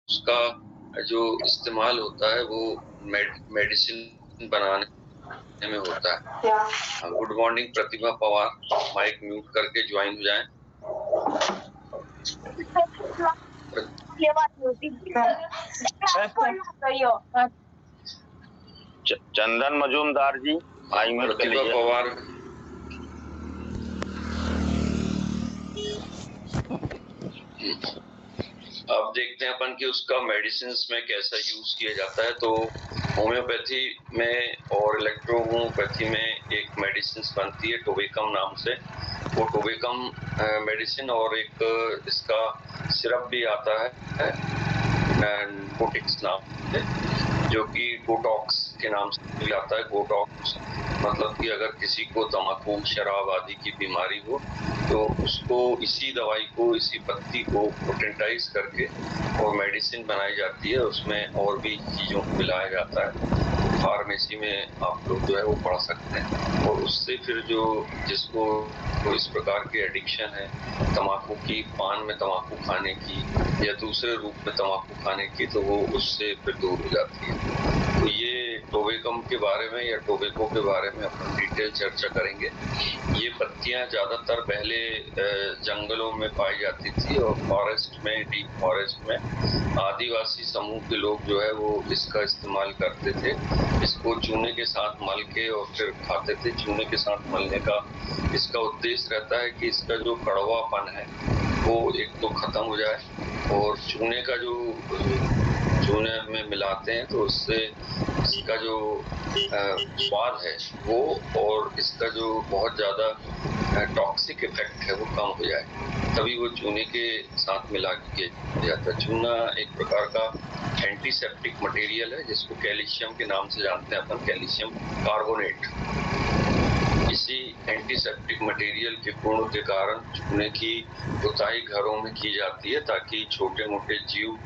उसका जो इस्तेमाल होता है वो मेडिसिन बनाने में होता है। गुड मॉर्निंग प्रतिभा पवार, माइक म्यूट करके ज्वाइन हो जाएं। ये बात होती है। चंदन मजूमदार जी, प्रतिभा पवार, अब देखते हैं अपन कि उसका मेडिसिन में कैसा यूज किया जाता है। तो होम्योपैथी में और इलेक्ट्रोहोम्योपैथी में एक मेडिसिन बनती है टोवेकम नाम से। वो टोवेकम मेडिसिन और एक इसका सिरप भी आता है बोटिक्स नाम से, जो कि बोटॉक्स के नाम से भी आता है। बोटॉक्स मतलब कि अगर किसी को तम्बाकू शराब आदि की बीमारी हो तो उसको इसी दवाई को, इसी पत्ती को पोटेंटाइज करके और मेडिसिन बनाई जाती है। उसमें और भी चीजों को मिलाया जाता है। फार्मेसी में आप लोग जो है वो पढ़ सकते हैं। और उससे फिर जो जिसको इस प्रकार की एडिक्शन है तम्बाकू की, पान में तम्बाकू खाने की या दूसरे रूप में तम्बाकू खाने की, तो वो उससे फिर दूर हो जाती है। तो ये टोबैको के बारे में या टोबैको के बारे में अपन डिटेल चर्चा करेंगे। ये पत्तियां ज्यादातर पहले जंगलों में पाई जाती थी और फॉरेस्ट में, डीप फॉरेस्ट में आदिवासी समूह के लोग जो है वो इसका इस्तेमाल करते थे। इसको चूने के साथ मल के और फिर खाते थे। चूने के साथ मलने का इसका उद्देश्य रहता है कि इसका जो कड़वापन है वो एक तो खत्म हो जाए, और चूने का जो चूने में मिलाते हैं तो उससे इसका जो स्वाद है वो, और इसका जो बहुत ज्यादा टॉक्सिक इफेक्ट है वो कम हो जाए, तभी वो चूने के साथ मिला के जाता है। चूना एक प्रकार का एंटीसेप्टिक मटेरियल है जिसको कैल्शियम के नाम से जानते हैं अपन, कैल्शियम कार्बोनेट। इसी एंटीसेप्टिक मटेरियल के गुण के कारण चूने की पुताई घरों में की जाती है ताकि छोटे मोटे जीव,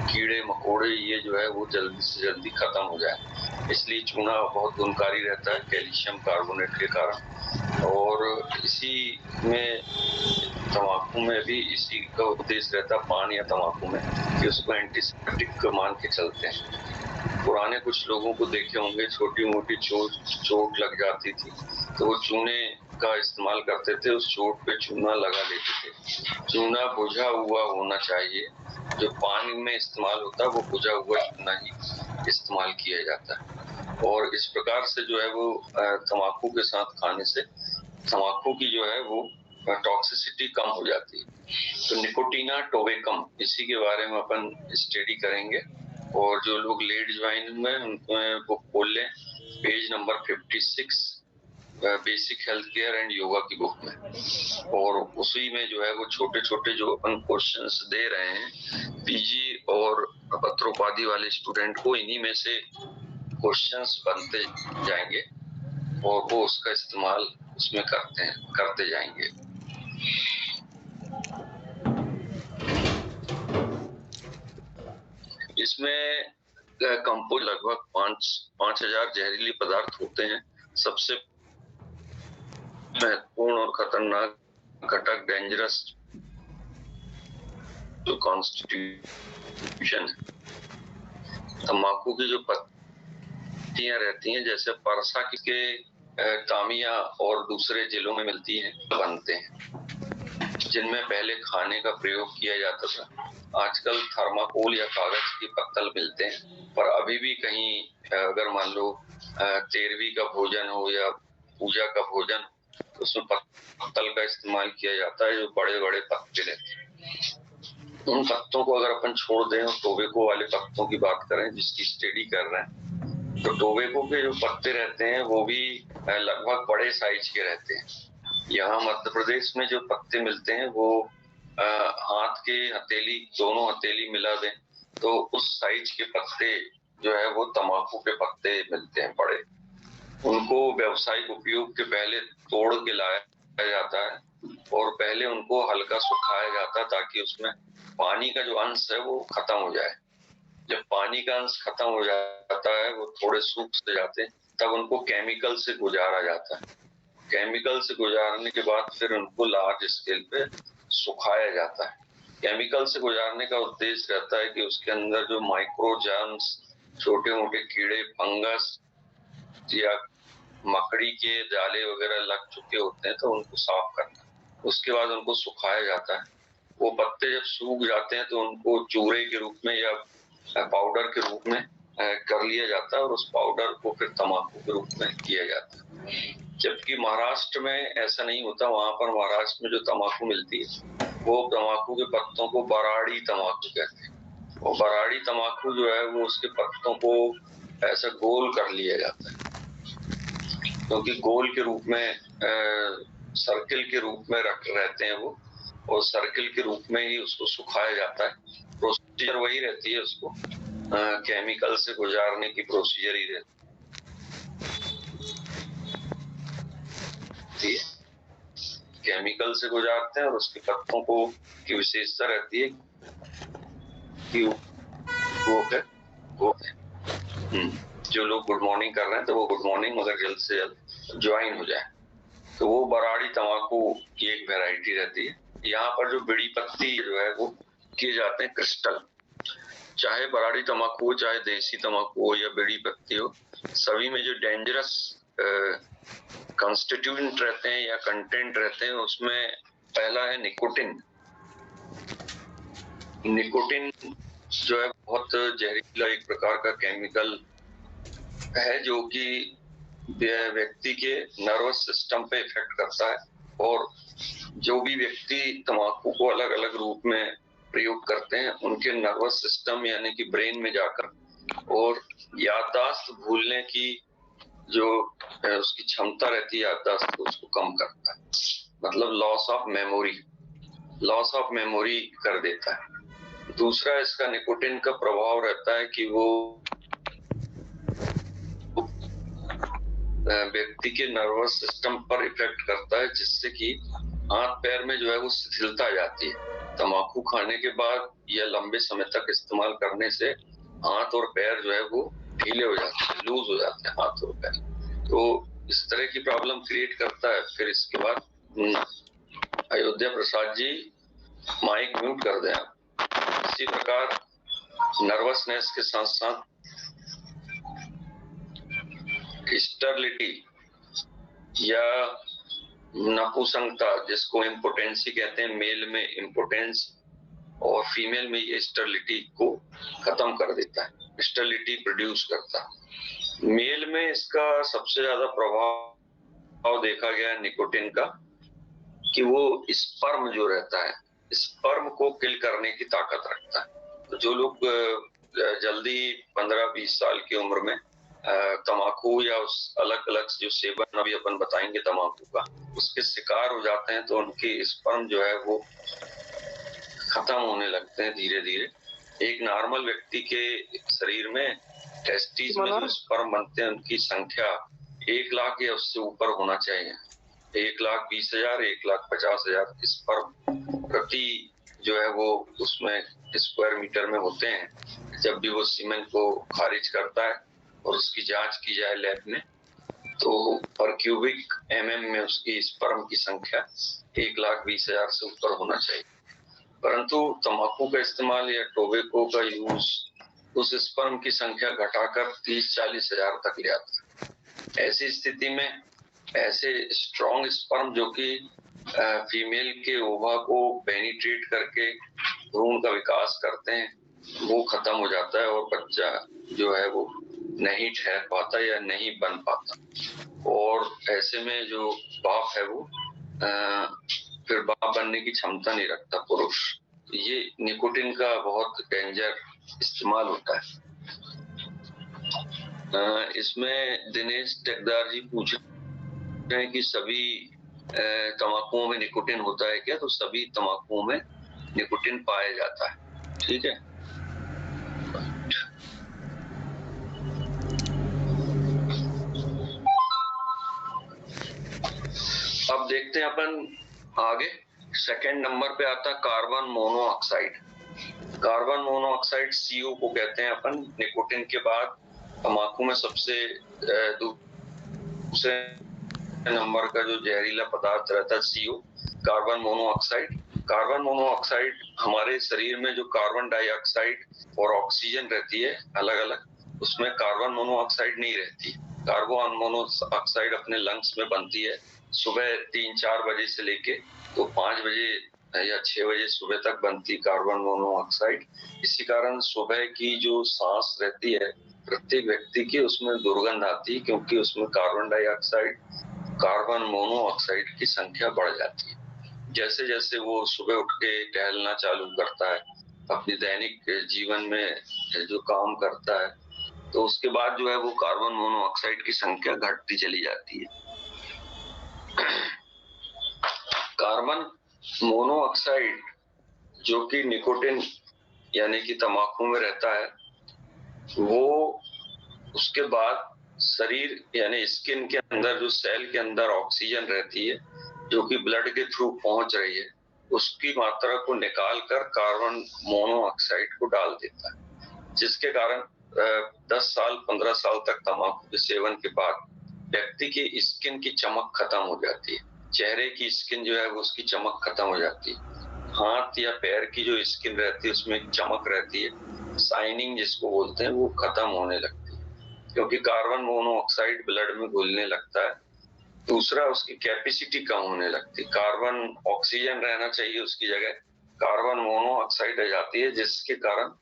कीड़े मकोड़े, ये जो है वो जल्दी से जल्दी खत्म हो जाए। इसलिए चूना बहुत गुणकारी रहता है कैल्शियम कार्बोनेट के कारण। और इसी में तम्बाकू में भी इसी का उद्देश्य रहता है, पान या तम्बाकू में, कि उसको एंटीसेप्टिक मान के चलते हैं। पुराने कुछ लोगों को देखे होंगे, छोटी मोटी चोट लग जाती थी तो वो चूने का इस्तेमाल करते थे, उस चोट पे चूना लगा लेते थे। चूना बुझा हुआ होना चाहिए। जो पानी में इस्तेमाल होता है वो बुझा हुआ चूना ही इस्तेमाल किया जाता है। और इस प्रकार से जो है वो तम्बाकू के साथ खाने से तम्बाकू की जो है वो टॉक्सिसिटी कम हो जाती है। तो निकोटीना टोबैकम, इसी के बारे में अपन स्टडी करेंगे। और जो लोग लेट ज्वाइन हुए हैं उनको खोल लें page number 56 basic health care and yoga की बुक में। और उसी में जो है वो छोटे छोटे जो अपन क्वेश्चंस दे रहे हैं पीजी और पत्रोपाधि वाले स्टूडेंट को, इन्हीं में से क्वेश्चंस बनते जाएंगे और वो उसका इस्तेमाल उसमें करते जाएंगे। इसमें कंपोज लगभग 5,000 जहरीले पदार्थ होते हैं। सबसे महत्वपूर्ण और खतरनाक घटक डेंजरस जो कॉन्स्टिट्यूशन है। तंबाकू की जो पत्तियां रहती हैं, जैसे परसा के तामिया और दूसरे जिलों में मिलती हैं, बनते हैं, जिनमें पहले खाने का प्रयोग किया जाता था। आजकल थर्माकोल या कागज की पत्तल मिलते हैं, पर अभी भी कहीं अगर मान लो 13वीं का भोजन हो या पूजा का भोजन, तो उसमें पत्तल का इस्तेमाल किया जाता है, जो बड़े बड़े पत्ते रहते हैं। उन पत्तों को अगर अपन छोड़ दें और टोबैको वाले पत्तों की बात करें जिसकी स्टडी कर रहे हैं, तो टोबैको के जो पत्ते रहते हैं वो भी लगभग बड़े साइज के रहते हैं। यहाँ मध्य प्रदेश में जो पत्ते मिलते हैं वो हाथ के हथेली, दोनों हथेली मिला दें तो उस साइज के पत्ते जो है वो तम्बाकू के पत्ते मिलते हैं बड़े। उनको व्यावसायिक उपयोग के पहले तोड़ के लाया जाता है और पहले उनको हल्का सुखाया जाता है ताकि उसमें पानी का जो अंश है वो खत्म हो जाए। जब पानी का अंश खत्म हो जाता है, वो थोड़े सूख से जाते हैं, तब उनको केमिकल से गुजारा जाता है। केमिकल से गुजारने के बाद फिर उनको लार्ज स्केल पे सुखाया जाता है। केमिकल से गुजारने का उद्देश्य रहता है कि उसके अंदर जो माइक्रो जर्म्स, छोटे मोटे कीड़े, फंगस या मकड़ी के जाले वगैरह लग चुके होते हैं तो उनको साफ करना। उसके बाद उनको सुखाया जाता है। वो पत्ते जब सूख जाते हैं तो उनको चूरे के रूप में या पाउडर के रूप में कर लिया जाता है और उस पाउडर को फिर तंबाकू के रूप में किया जाता है। जबकि महाराष्ट्र में ऐसा नहीं होता। वहां पर महाराष्ट्र में जो तंबाकू मिलती है वो तंबाकू के पत्तों को बराड़ी तंबाकू कहते हैं। और बराड़ी तंबाकू जो है वो उसके पत्तों को ऐसा गोल कर लिया जाता है, क्योंकि गोल के रूप में सर्किल के रूप में रख रहते हैं वो, और सर्किल के रूप में ही उसको सुखाया जाता है। प्रोसीजर वही रहती है, उसको केमिकल से गुजारने की प्रोसीजर ही रहती है। केमिकल से गुजारते हैं और उसके पत्तों को की विशेषता रहती है कि वो जो लोग गुड मॉर्निंग कर रहे हैं तो वो गुड मॉर्निंग मगर जल्द से जल्द ज्वाइन हो जाए। तो वो बराड़ी तंबाकू की एक वैरायटी रहती है। यहाँ पर जो बीड़ी पत्ती जो है वो किए जाते हैं क्रिस्टल। चाहे बराड़ी तंबाकू हो, चाहे देसी तंबाकू हो या बीड़ी पत्ती हो, सभी में जो डेंजरस कंस्टिट्यूएंट रहते हैं या कंटेंट रहते हैं उसमें पहला है निकोटिन। निकोटिन जो है बहुत जहरीला एक प्रकार का केमिकल है जो कि व्यक्ति के नर्वस सिस्टम पे इफेक्ट करता है। और जो भी व्यक्ति तंबाकू को अलग अलग रूप में प्रयोग करते हैं उनके नर्वस सिस्टम यानी कि ब्रेन में जाकर और याददाश्त भूलने की जो उसकी क्षमता रहती है याददाश्त को उसको कम करता है, मतलब लॉस ऑफ मेमोरी कर देता है। दूसरा इसका निकोटिन का प्रभाव रहता है कि वो व्यक्ति के नर्वस सिस्टम पर इफेक्ट करता है, जिससे कि हाथ पैर में जो है वो शिथिलता आ जाती है। तंबाकू खाने के बाद या लंबे समय तक इस्तेमाल करने से हाथ और पैर जो है वो ढीले हो जाते हैं, लूज हो जाते हैं हाथ और पैर। तो इस तरह की प्रॉब्लम क्रिएट करता है। फिर इसके बाद अयोध्या प्रसाद जी माइक म्यूट कर दें आप। इसी प्रकार नर्वसनेस के साथ साथ स्टरलिटी या नपुंसकता, जिसको इम्पोटेंसी कहते हैं, मेल में इम्पोटेंस और फीमेल में ये स्टरलिटी को खत्म कर देता है, स्टरलिटी प्रोड्यूस करता है। मेल में इसका सबसे ज्यादा प्रभाव देखा गया निकोटिन का कि वो स्पर्म जो रहता है, स्पर्म को किल करने की ताकत रखता है। तो जो लोग जल्दी 15-20 साल की उम्र में तंबाकू या उस अलग अलग जो सेवन अभी अपन बताएंगे तंबाकू का, उसके शिकार हो जाते हैं तो उनकी स्पर्म जो है वो खत्म होने लगते हैं धीरे धीरे। एक नॉर्मल व्यक्ति के शरीर में टेस्टिस में जो स्पर्म बनते हैं उनकी संख्या 1 लाख या उससे ऊपर होना चाहिए। 1,20,000 1,50,000 स्पर्म प्रति जो है वो उसमें स्क्वायर मीटर में होते हैं। जब भी वो सीमेन को खारिज करता है और उसकी जांच की जाए लैब में तो पर क्यूबिक mm में उसकी स्पर्म की संख्या 1,20,000 से ऊपर होना चाहिए। परंतु तंबाकू का इस्तेमाल या टोबैको का यूज उस स्पर्म की संख्या घटाकर 30-40 हजार तक ले आता है। ऐसी स्थिति में ऐसे स्ट्रॉन्ग स्पर्म जो कि फीमेल के ओवा को पेनिट्रेट करके भ्रूण का विकास करते हैं वो खत्म हो जाता है और बच्चा जो है वो नहीं ठहर पाता या नहीं बन पाता। और ऐसे में जो बाप है वो फिर बाप बनने की क्षमता नहीं रखता पुरुष। ये निकोटिन का बहुत डेंजर इस्तेमाल होता है। इसमें दिनेश टेकदार जी पूछ रहे हैं कि सभी तंबाकुओं में निकोटिन होता है क्या? तो सभी तंबाकुओं में निकोटिन पाया जाता है। ठीक है, अब देखते हैं अपन आगे। सेकंड नंबर पे आता है carbon monoxide. Carbon monoxide CO को कहते हैं अपन। निकोटिन के बाद तंबाकू में सबसे दूसरे नंबर का जो जहरीला पदार्थ रहता है CO, carbon monoxide. Carbon monoxide हमारे शरीर में जो कार्बन डाइऑक्साइड और ऑक्सीजन रहती है अलग अलग, उसमें कार्बन मोनोऑक्साइड नहीं रहती। कार्बन मोनोऑक्साइड अपने लंग्स में बनती है सुबह 3-4 बजे से लेके तो 5 बजे या 6 बजे सुबह तक बनती कार्बन मोनोऑक्साइड। इसी कारण सुबह की जो सांस रहती है प्रत्येक व्यक्ति की, उसमें दुर्गंध आती है, क्योंकि उसमें कार्बन डाइऑक्साइड कार्बन मोनोऑक्साइड की संख्या बढ़ जाती है। जैसे जैसे वो सुबह उठ के टहलना चालू करता है, अपनी दैनिक जीवन में जो काम करता है, तो उसके बाद जो है वो कार्बन मोनोऑक्साइड की संख्या घटती चली जाती है। कार्बन मोनोऑक्साइड जो कि निकोटिन यानी कि तंबाकू में रहता है, वो उसके बाद शरीर यानी स्किन के अंदर जो सेल के अंदर ऑक्सीजन रहती है जो कि ब्लड के थ्रू पहुंच रही है, उसकी मात्रा को निकाल कर कार्बन मोनोऑक्साइड को डाल देता है, जिसके कारण 10 साल 15 साल तक तंबाकू के सेवन के बाद व्यक्ति की स्किन की चमक खत्म हो जाती है। चेहरे की स्किन जो है वो उसकी चमक खत्म हो जाती है। हाथ या पैर की जो स्किन रहती है उसमें एक चमक रहती है, शाइनिंग जिसको बोलते हैं, वो खत्म होने लगती है, क्योंकि कार्बन मोनोऑक्साइड ब्लड में घुलने लगता है। दूसरा, उसकी कैपेसिटी कम होने लगती है। कार्बन ऑक्सीजन रहना चाहिए उसकी जगह कार्बन मोनोऑक्साइड रह जाती है, जिसके कारण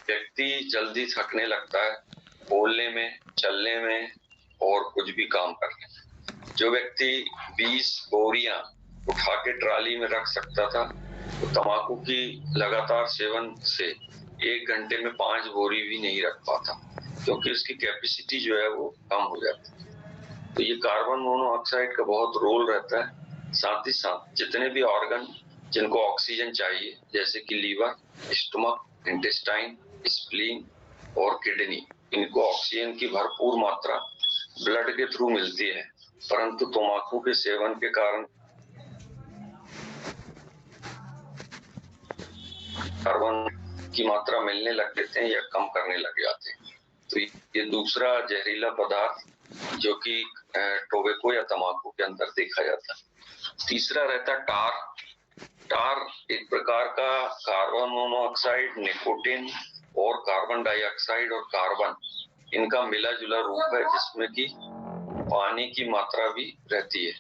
व्यक्ति जल्दी थकने लगता है बोलने में, चलने में और कुछ भी काम करने में। जो व्यक्ति 20 बोरियां उठा के ट्राली में रख सकता था, तो तंबाकू की लगातार सेवन से 1 घंटे में 5 बोरी भी नहीं रख पाता, क्योंकि उसकी कैपेसिटी जो है वो कम हो जाती है। तो ये कार्बन मोनोऑक्साइड का बहुत रोल रहता है। साथ ही साथ जितने भी ऑर्गन जिनको ऑक्सीजन चाहिए, जैसे कि लीवर, स्टमक, इंटेस्टाइन, स्प्लीन और किडनी, इनको ऑक्सीजन की भरपूर मात्रा ब्लड के थ्रू मिलती है, परंतु तंबाकू के सेवन के कारण कार्बन की मात्रा मिलने लग जाते हैं या कम करने लग जाते हैं। तो ये दूसरा जहरीला पदार्थ जो कि टोबैको या तंबाकू के अंदर देखा जाता है। तीसरा रहता है टार। टार एक प्रकार का कार्बन मोनोऑक्साइड, निकोटिन और कार्बन डाइऑक्साइड और कार्बन, इनका मिला जुला रूप है, जिसमें कि पानी की मात्रा भी रहती है,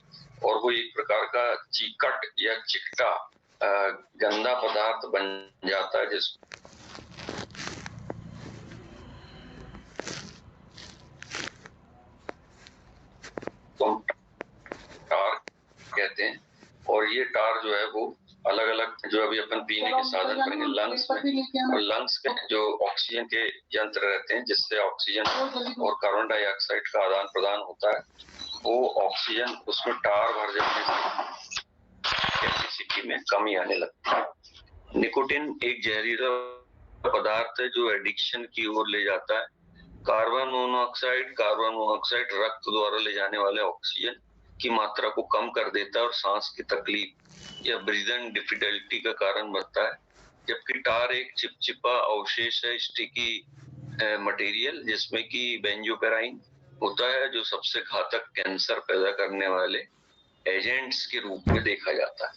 और वो एक प्रकार का चिकट या चिकटा गंदा पदार्थ बन जाता है, जिसको टार कहते हैं। और ये टार जो है वो अलग अलग, जो अभी अपन पीने के साधन करेंगे लंग्स में, और लंग्स के जो ऑक्सीजन के यंत्र रहते हैं जिससे ऑक्सीजन और कार्बन डाइऑक्साइड का आदान प्रदान होता है, वो ऑक्सीजन उसमें टार भर जाने से कैपेसिटी में कमी आने लगती है। निकोटिन एक जहरीला पदार्थ है जो एडिक्शन की ओर ले जाता है। कार्बन मोनोऑक्साइड रक्त द्वारा ले जाने वाले ऑक्सीजन की मात्रा को कम कर देता है और सांस की तकलीफ या ब्रीदिंग डिफिकल्टी का कारण बनता है। जबकि टार एक चिपचिपा अवशेष है, स्टिकी मटेरियल, जिसमें कि बेंजोपेराइन होता है, जो सबसे घातक कैंसर पैदा करने वाले एजेंट्स के रूप में देखा जाता है।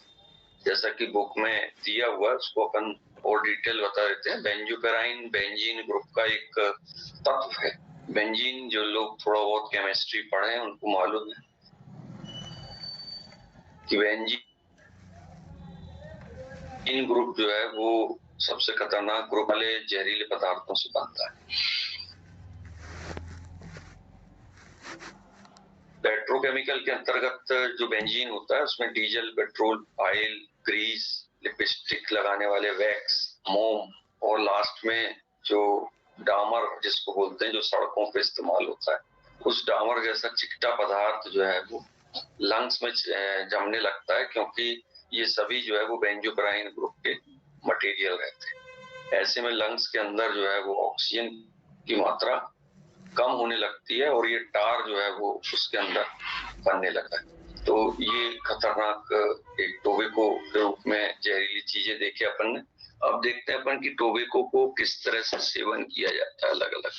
जैसा कि बुक में दिया हुआ है, उसको अपन और डिटेल बता देते हैं। बेंजोपेराइन बेंजीन ग्रुप का एक तत्व है। बेंजीन, जो लोग थोड़ा बहुत केमिस्ट्री पढ़े हैं उनको मालूम है कि बेंजीन ग्रुप जो है वो सबसे खतरनाक ग्रुप वाले जहरीले पदार्थों से बनता है। पेट्रोकेमिकल के अंतर्गत जो बेंजीन होता है उसमें diesel, petrol, oil, grease, lipstick लगाने वाले वैक्स, मोम और लास्ट में जो डामर जिसको बोलते हैं, जो सड़कों पे इस्तेमाल होता है, उस डामर जैसा चिकटा पदार्थ जो है वो लंग्स में जमने लगता है, क्योंकि ये सभी जो है वो बेंजोपेराइन ग्रुप के मटेरियल रहते हैं। ऐसे में लंग्स के अंदर जो है वो ऑक्सीजन की मात्रा कम होने लगती है और ये टार जो है वो उसके अंदर बनने लगा है। तो ये खतरनाक एक टोबैको के रूप में जहरीली चीजें देखे अपन ने। अब देखते हैं अपन कि टोबैको को किस तरह से सेवन किया जाता है अलग अलग।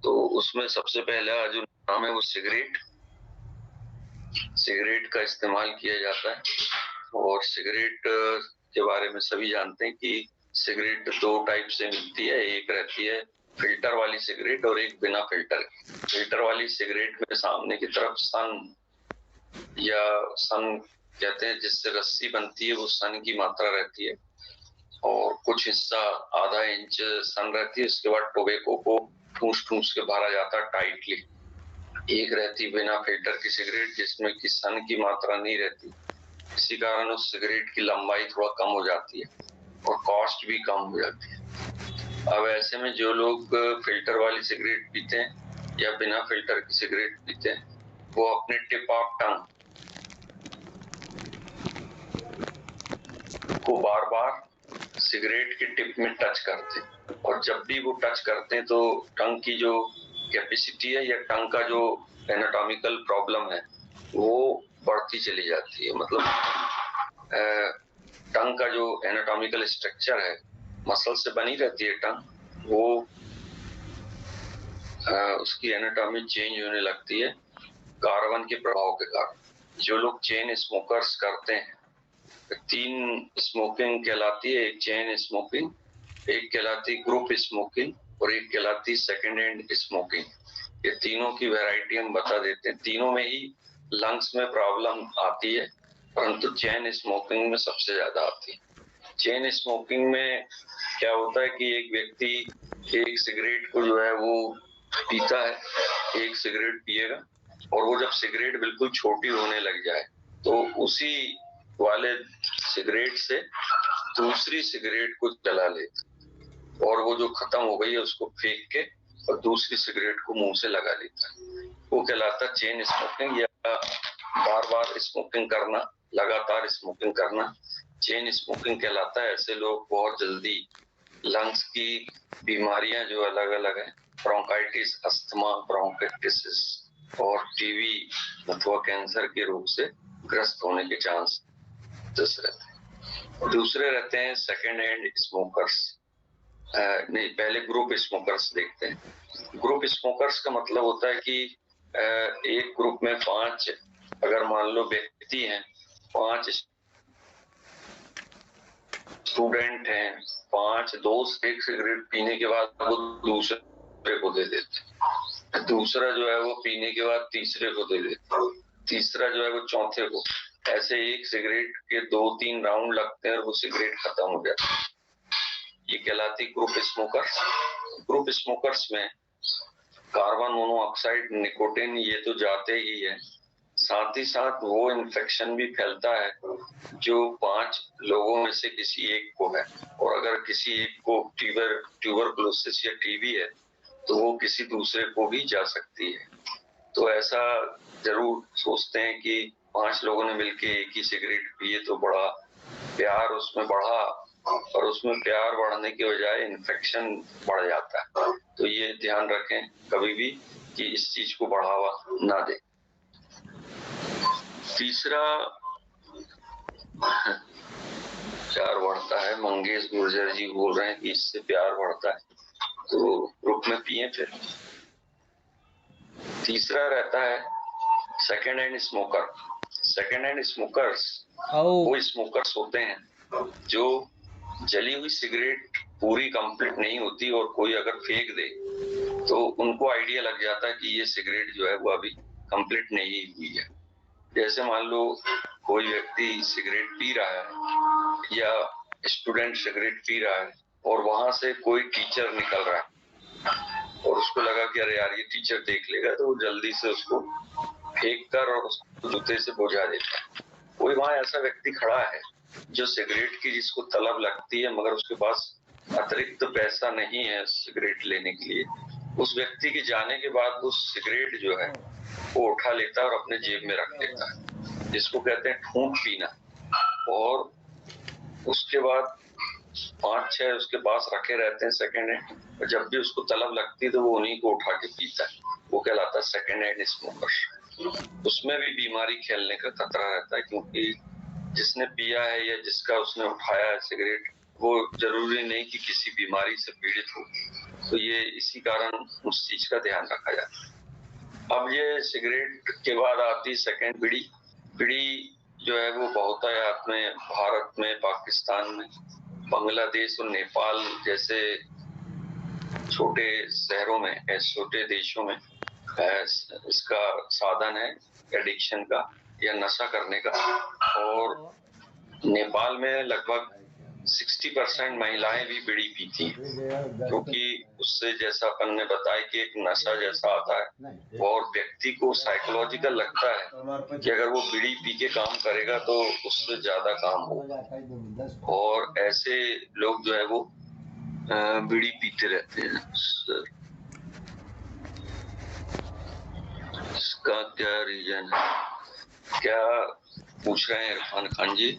तो उसमें सबसे पहला जो नाम है वो सिगरेट का इस्तेमाल किया जाता है। और सिगरेट के बारे में सभी जानते हैं कि सिगरेट दो टाइप से मिलती है। एक रहती है फिल्टर वाली सिगरेट और एक बिना फिल्टर की। फिल्टर वाली सिगरेट में सामने की तरफ सन कहते हैं जिससे रस्सी बनती है, वो सन की मात्रा रहती है और कुछ हिस्सा आधा इंच सन रहती है। उसके बाद टोबैको को ठूस ठूस के भरा जाता है टाइटली। एक रहती बिना फिल्टर की सिगरेट जिसमें कि सन की मात्रा नहीं रहती, इसी कारण उस सिगरेट की लंबाई थोड़ा कम हो जाती है और कॉस्ट भी कम हो जाती है। अब ऐसे में जो लोग फिल्टर वाली सिगरेट पीते हैं या बिना फिल्टर की सिगरेट पीते हैं, वो अपने टिप ऑफ टंग को बार बार सिगरेट के टिप में टच करते हैं और जब भी वो टच करते हैं तो टंग की जो कैपेसिटी है या टंग का जो एनाटॉमिकल प्रॉब्लम है वो बढ़ती चली जाती है। मतलब टंग का जो एनाटॉमिकल स्ट्रक्चर है, मसल से बनी रहती है टंग, वो उसकी एनाटॉमी चेंज होने लगती है कार्बन के प्रभाव के कारण। जो लोग चेन स्मोकर्स करते हैं, 3 स्मोकिंग कहलाती है। एक चेन स्मोकिंग, एक कहलाती ग्रुप स्मोकिंग और एक कहलाती सेकेंड हैंड स्मोकिंग। ये तीनों की वैरायटी हम बता देते हैं। तीनों में ही लंग्स में प्रॉब्लम आती है, परंतु चेन स्मोकिंग में सबसे ज्यादा आती है। चेन स्मोकिंग में क्या होता है कि एक व्यक्ति एक सिगरेट को जो है वो पीता है, एक सिगरेट पिएगा और वो जब सिगरेट बिल्कुल छोटी होने लग जाए तो उसी वाले सिगरेट से दूसरी सिगरेट को जला लेता और वो जो खत्म हो गई है उसको फेंक के और दूसरी सिगरेट को मुंह से लगा लेता है। वो कहलाता चेन स्मोकिंग या बार बार स्मोकिंग करना, लगातार स्मोकिंग करना चेन स्मोकिंग कहलाता है। ऐसे लोग बहुत जल्दी लंग्स की बीमारियां जो अलग अलग है, ब्रोंकाइटिस, अस्थमा, ब्रोंकाइटिस और टीबी अथवा कैंसर के रोग से ग्रस्त होने के चांसेस रहते हैं। दूसरे रहते हैं सेकेंड हैंड स्मोकर्स। नहीं, पहले ग्रुप स्मोकर्स देखते हैं। ग्रुप स्मोकर्स का मतलब होता है कि एक ग्रुप में 5 अगर मान लो व्यक्ति हैं, 5 स्टूडेंट हैं, 5 दोस्त एक सिगरेट पीने के बाद वो दूसरे को दे देते, दूसरा जो है वो पीने के बाद तीसरे को दे देते, तीसरा जो है वो चौथे को। ऐसे एक सिगरेट के 2-3 राउंड लगते हैं और वो सिगरेट खत्म हो जाती है। ये कहलाती ग्रुप स्मोकर्स। ग्रुप स्मोकर्स में कार्बन मोनोऑक्साइड, निकोटीन ये तो जाते ही है, साथ ही साथ वो इन्फेक्शन भी फैलता है जो 5 लोगों में से किसी एक को है। और अगर किसी एक को ट्यूबरकुलोसिस या टीबी है तो वो किसी दूसरे को भी जा सकती है। तो ऐसा जरूर सोचते हैं कि 5 लोगों ने मिलके एक ही सिगरेट पिए तो बड़ा प्यार उसमें बढ़ा, और उसमें प्यार बढ़ने के बजाय इन्फेक्शन बढ़ जाता है। तो ये ध्यान रखें कभी भी कि इस चीज को बढ़ावा ना दें। तीसरा प्यार बढ़ता है, मंगेश गुर्जर जी बोल रहे हैं कि इससे प्यार बढ़ता है, तो ग्रुप में पिए। फिर तीसरा रहता है second hand smoker. Second hand smokers वो स्मोकर्स होते हैं जो जली हुई सिगरेट पूरी कंप्लीट नहीं होती और कोई अगर फेंक दे तो उनको आइडिया लग जाता है कि ये सिगरेट जो है वो अभी कंप्लीट नहीं हुई है। जैसे मान लो कोई व्यक्ति सिगरेट पी रहा है या स्टूडेंट सिगरेट पी रहा है और वहां से कोई टीचर निकल रहा है और उसको लगा कि अरे यार ये टीचर देख लेगा, तो वो जल्दी से उसको फेंक कर और उसको जूते से बुझा देता है। कोई वहां ऐसा व्यक्ति खड़ा है जो सिगरेट की जिसको तलब लगती है मगर उसके पास अतिरिक्त पैसा नहीं है सिगरेट लेने के लिए, उस व्यक्ति के जाने के बाद वो सिगरेट जो है वो उठा लेता है और अपने जेब में रख देता है, जिसको कहते हैं ठूंठ पीना। और उसके बाद 5-6 उसके पास रखे रहते हैं सेकेंड हैंड, और जब भी उसको तलब लगती है तो वो उन्हीं को उठा के पीता है। वो कहलाता है सेकेंड हैंड स्मोकर। उसमें भी बीमारी फैलने का खतरा रहता है क्योंकि जिसने पिया है या जिसका उसने उठाया है सिगरेट, वो जरूरी नहीं कि किसी बीमारी से पीड़ित हो। तो ये इसी कारण उस चीज का ध्यान रखा जाता है। अब ये सिगरेट के बाद आती सेकेंड बीड़ी। बीड़ी जो है वो बहुतायत में भारत में, पाकिस्तान में, बांग्लादेश और नेपाल जैसे छोटे शहरों में, छोटे देशों में इसका साधन है एडिक्शन का या नशा करने का। और नेपाल में लगभग 60% महिलाएं भी बीड़ी पीती हैं, क्योंकि उससे जैसा अपन ने बताया कि एक नशा जैसा आता है और व्यक्ति को साइकोलॉजिकल लगता है कि अगर वो बीड़ी पी के काम करेगा तो उससे ज्यादा काम होगा, और ऐसे लोग जो है वो बीड़ी पीते रहते हैं। इसका क्या रीजन है, क्या पूछ रहे हैं इरफान खान जी?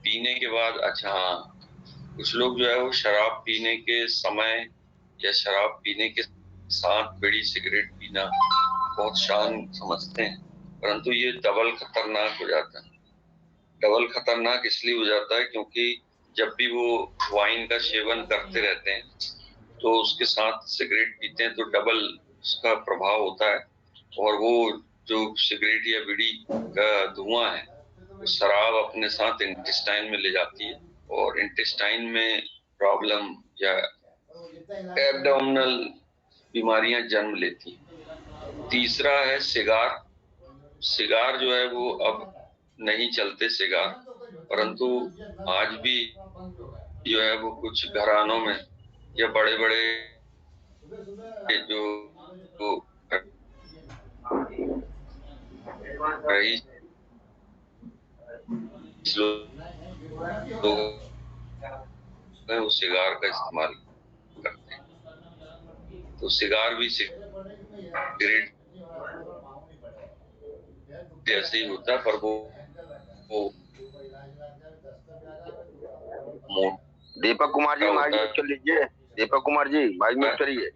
पीने के बाद, अच्छा हाँ, कुछ लोग जो है वो शराब पीने के समय या शराब पीने के साथ बीड़ी सिगरेट पीना बहुत शान समझते हैं, परंतु ये डबल खतरनाक हो जाता है। डबल खतरनाक इसलिए हो जाता है क्योंकि जब भी वो वाइन का सेवन करते रहते हैं तो उसके साथ सिगरेट पीते हैं तो डबल उसका प्रभाव होता है, और वो जो सिगरेट या बीड़ी का धुआं है वो शराब अपने साथ इंटेस्टाइन में ले जाती है और इंटेस्टाइन में प्रॉब्लम या एब्डोमिनल बीमारियां जन्म लेती हैं। तीसरा है सिगार। सिगार जो है वो अब नहीं चलते सिगार, परंतु आज भी जो है वो कुछ घरानों में या बड़े बड़े जो रईस लोग हैं वो सिगार का इस्तेमाल करते हैं। तो सिगार भी सिगरेट जैसे ही होता है, पर वो दीपक कुमार जी माइक म्यूट कर लीजिए। दीपक कुमार जी माइक म्यूट करिए।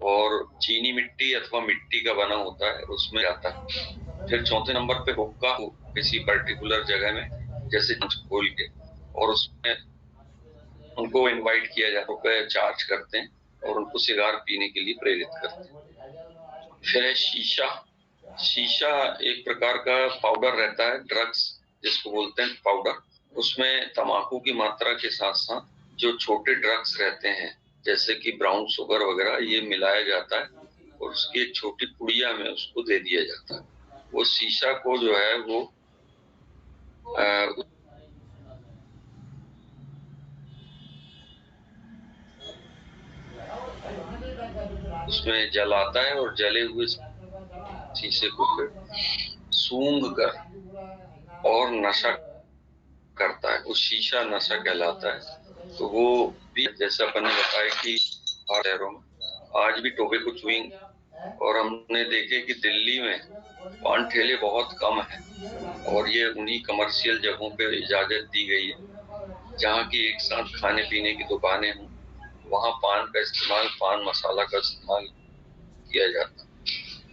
और चीनी मिट्टी अथवा मिट्टी का बना होता है, उसमें आता है। फिर चौथे नंबर पे हुक्का किसी पर्टिकुलर जगह में, जैसे खोल के, और उसमें उनको इनवाइट किया जाता है, चार्ज करते हैं और उनको सिगार पीने के लिए प्रेरित करते हैं। फिर है शीशा। शीशा एक प्रकार का पाउडर रहता है, ड्रग्स जिसको बोलते हैं पाउडर। उसमें तंबाकू की मात्रा के साथ साथ जो छोटे ड्रग्स रहते हैं जैसे कि ब्राउन शुगर वगैरह, ये मिलाया जाता है और उसकी एक छोटी पुड़िया में उसको दे दिया जाता है। वो शीशा को जो है वो उसमें जलाता है और जले हुए शीशे को फिर सूंघ कर और नशा करता है। वो शीशा नशा कहलाता है। तो वो भी जैसा अपन ने बताया कि शहरों में आज भी टोबैको चुइंग, और हमने देखे कि दिल्ली में पान ठेले बहुत कम है और ये उन्हीं कमर्शियल जगहों पे इजाजत दी गई है जहाँ की एक साथ खाने पीने की दुकानें हों, वहाँ पान का इस्तेमाल, पान मसाला का इस्तेमाल किया जाता है।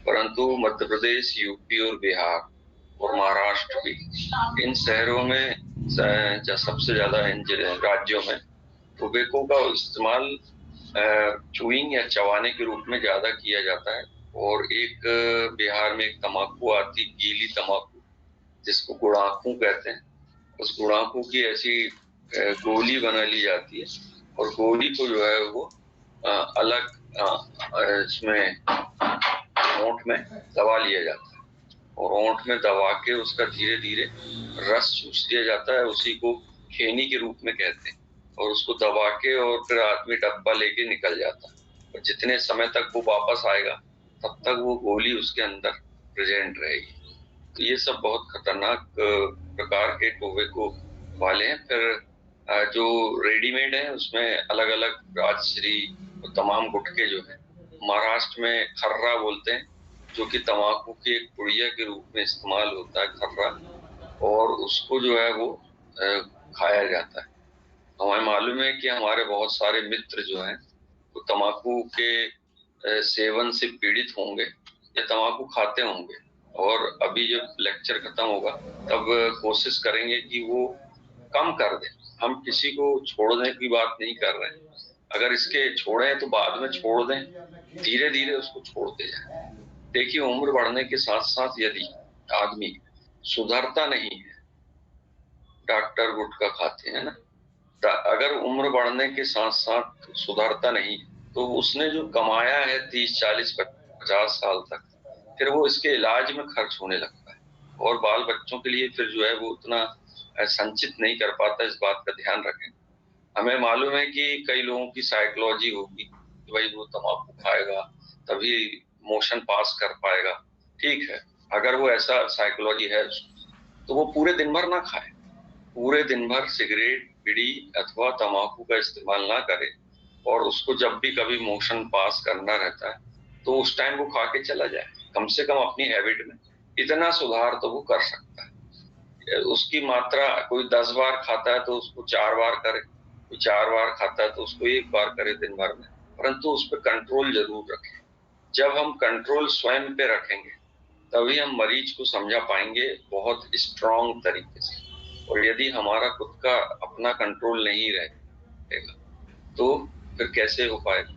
परंतु मध्य प्रदेश, यूपी और बिहार और महाराष्ट्र भी, इन शहरों में सबसे ज्यादा इन राज्यों में टोबैको का इस्तेमाल चुइंग या चबाने के रूप में ज्यादा किया जाता है। और एक बिहार में एक तम्बाकू आती, गीली तम्बाकू, जिसको गुड़ाखू कहते हैं। उस गुड़ाखू की ऐसी गोली बना ली जाती है और गोली को जो है वो अलग इसमें होंठ में दबा लिया जाता है और होंठ में दबा के उसका धीरे धीरे रस चूस दिया जाता है। उसी को खैनी के रूप में कहते हैं। और उसको दबा के और फिर आदमी डब्बा लेके निकल जाता है, और जितने समय तक वो वापस आएगा तब तक वो गोली उसके अंदर प्रेजेंट रहेगी। तो ये सब बहुत खतरनाक प्रकार के टोबैको वाले हैं। फिर जो रेडीमेड है उसमें अलग अलग राजश्री तमाम गुटखे जो है, महाराष्ट्र में खर्रा बोलते हैं, जो कि तंबाकू की एक पुड़िया के रूप में इस्तेमाल होता है खर्रा, और उसको जो है वो खाया जाता है। हमें मालूम है कि हमारे बहुत सारे मित्र जो हैं वो तंबाकू के सेवन से पीड़ित होंगे या तंबाकू खाते होंगे, और अभी जब लेक्चर खत्म होगा तब कोशिश करेंगे कि वो कम कर दें। हम किसी को छोड़ने की बात नहीं कर रहे हैं, अगर इसके छोड़े तो बाद में छोड़ दें, धीरे धीरे उसको छोड़ते जाएं। देखिए, उम्र बढ़ने के साथ साथ यदि आदमी सुधरता नहीं है। डॉक्टर गुटखा खाते हैं ना, अगर उम्र बढ़ने के साथ साथ सुधरता नहीं तो उसने जो कमाया है 30, 40, 50 साल तक, फिर वो इसके इलाज में खर्च होने लगता है और बाल बच्चों के लिए फिर जो है वो उतना संचित नहीं कर पाता। इस बात का ध्यान रखें। हमें मालूम है कि कई लोगों की साइकोलॉजी होगी कि भाई वो तम्बाकू खाएगा तभी मोशन पास कर पाएगा। ठीक है, अगर वो ऐसा साइकोलॉजी है तो वो पूरे दिन भर ना खाए, पूरे दिन भर सिगरेट, बीड़ी अथवा तम्बाकू का इस्तेमाल ना करे और उसको जब भी कभी मोशन पास करना रहता है तो उस टाइम वो खा के चला जाए। कम से कम अपनी हैबिट में इतना सुधार तो वो कर सकता है। उसकी मात्रा, कोई 10 बार खाता है तो उसको 4 बार करे, कोई 4 बार खाता है तो उसको 1 बार करे दिन भर में, परंतु उस पर कंट्रोल जरूर रखें। जब हम कंट्रोल स्वयं पे रखेंगे तभी हम मरीज को समझा पाएंगे बहुत स्ट्रॉन्ग तरीके से। और यदि हमारा खुद का अपना कंट्रोल नहीं रहेगा तो फिर कैसे हो पाएगा।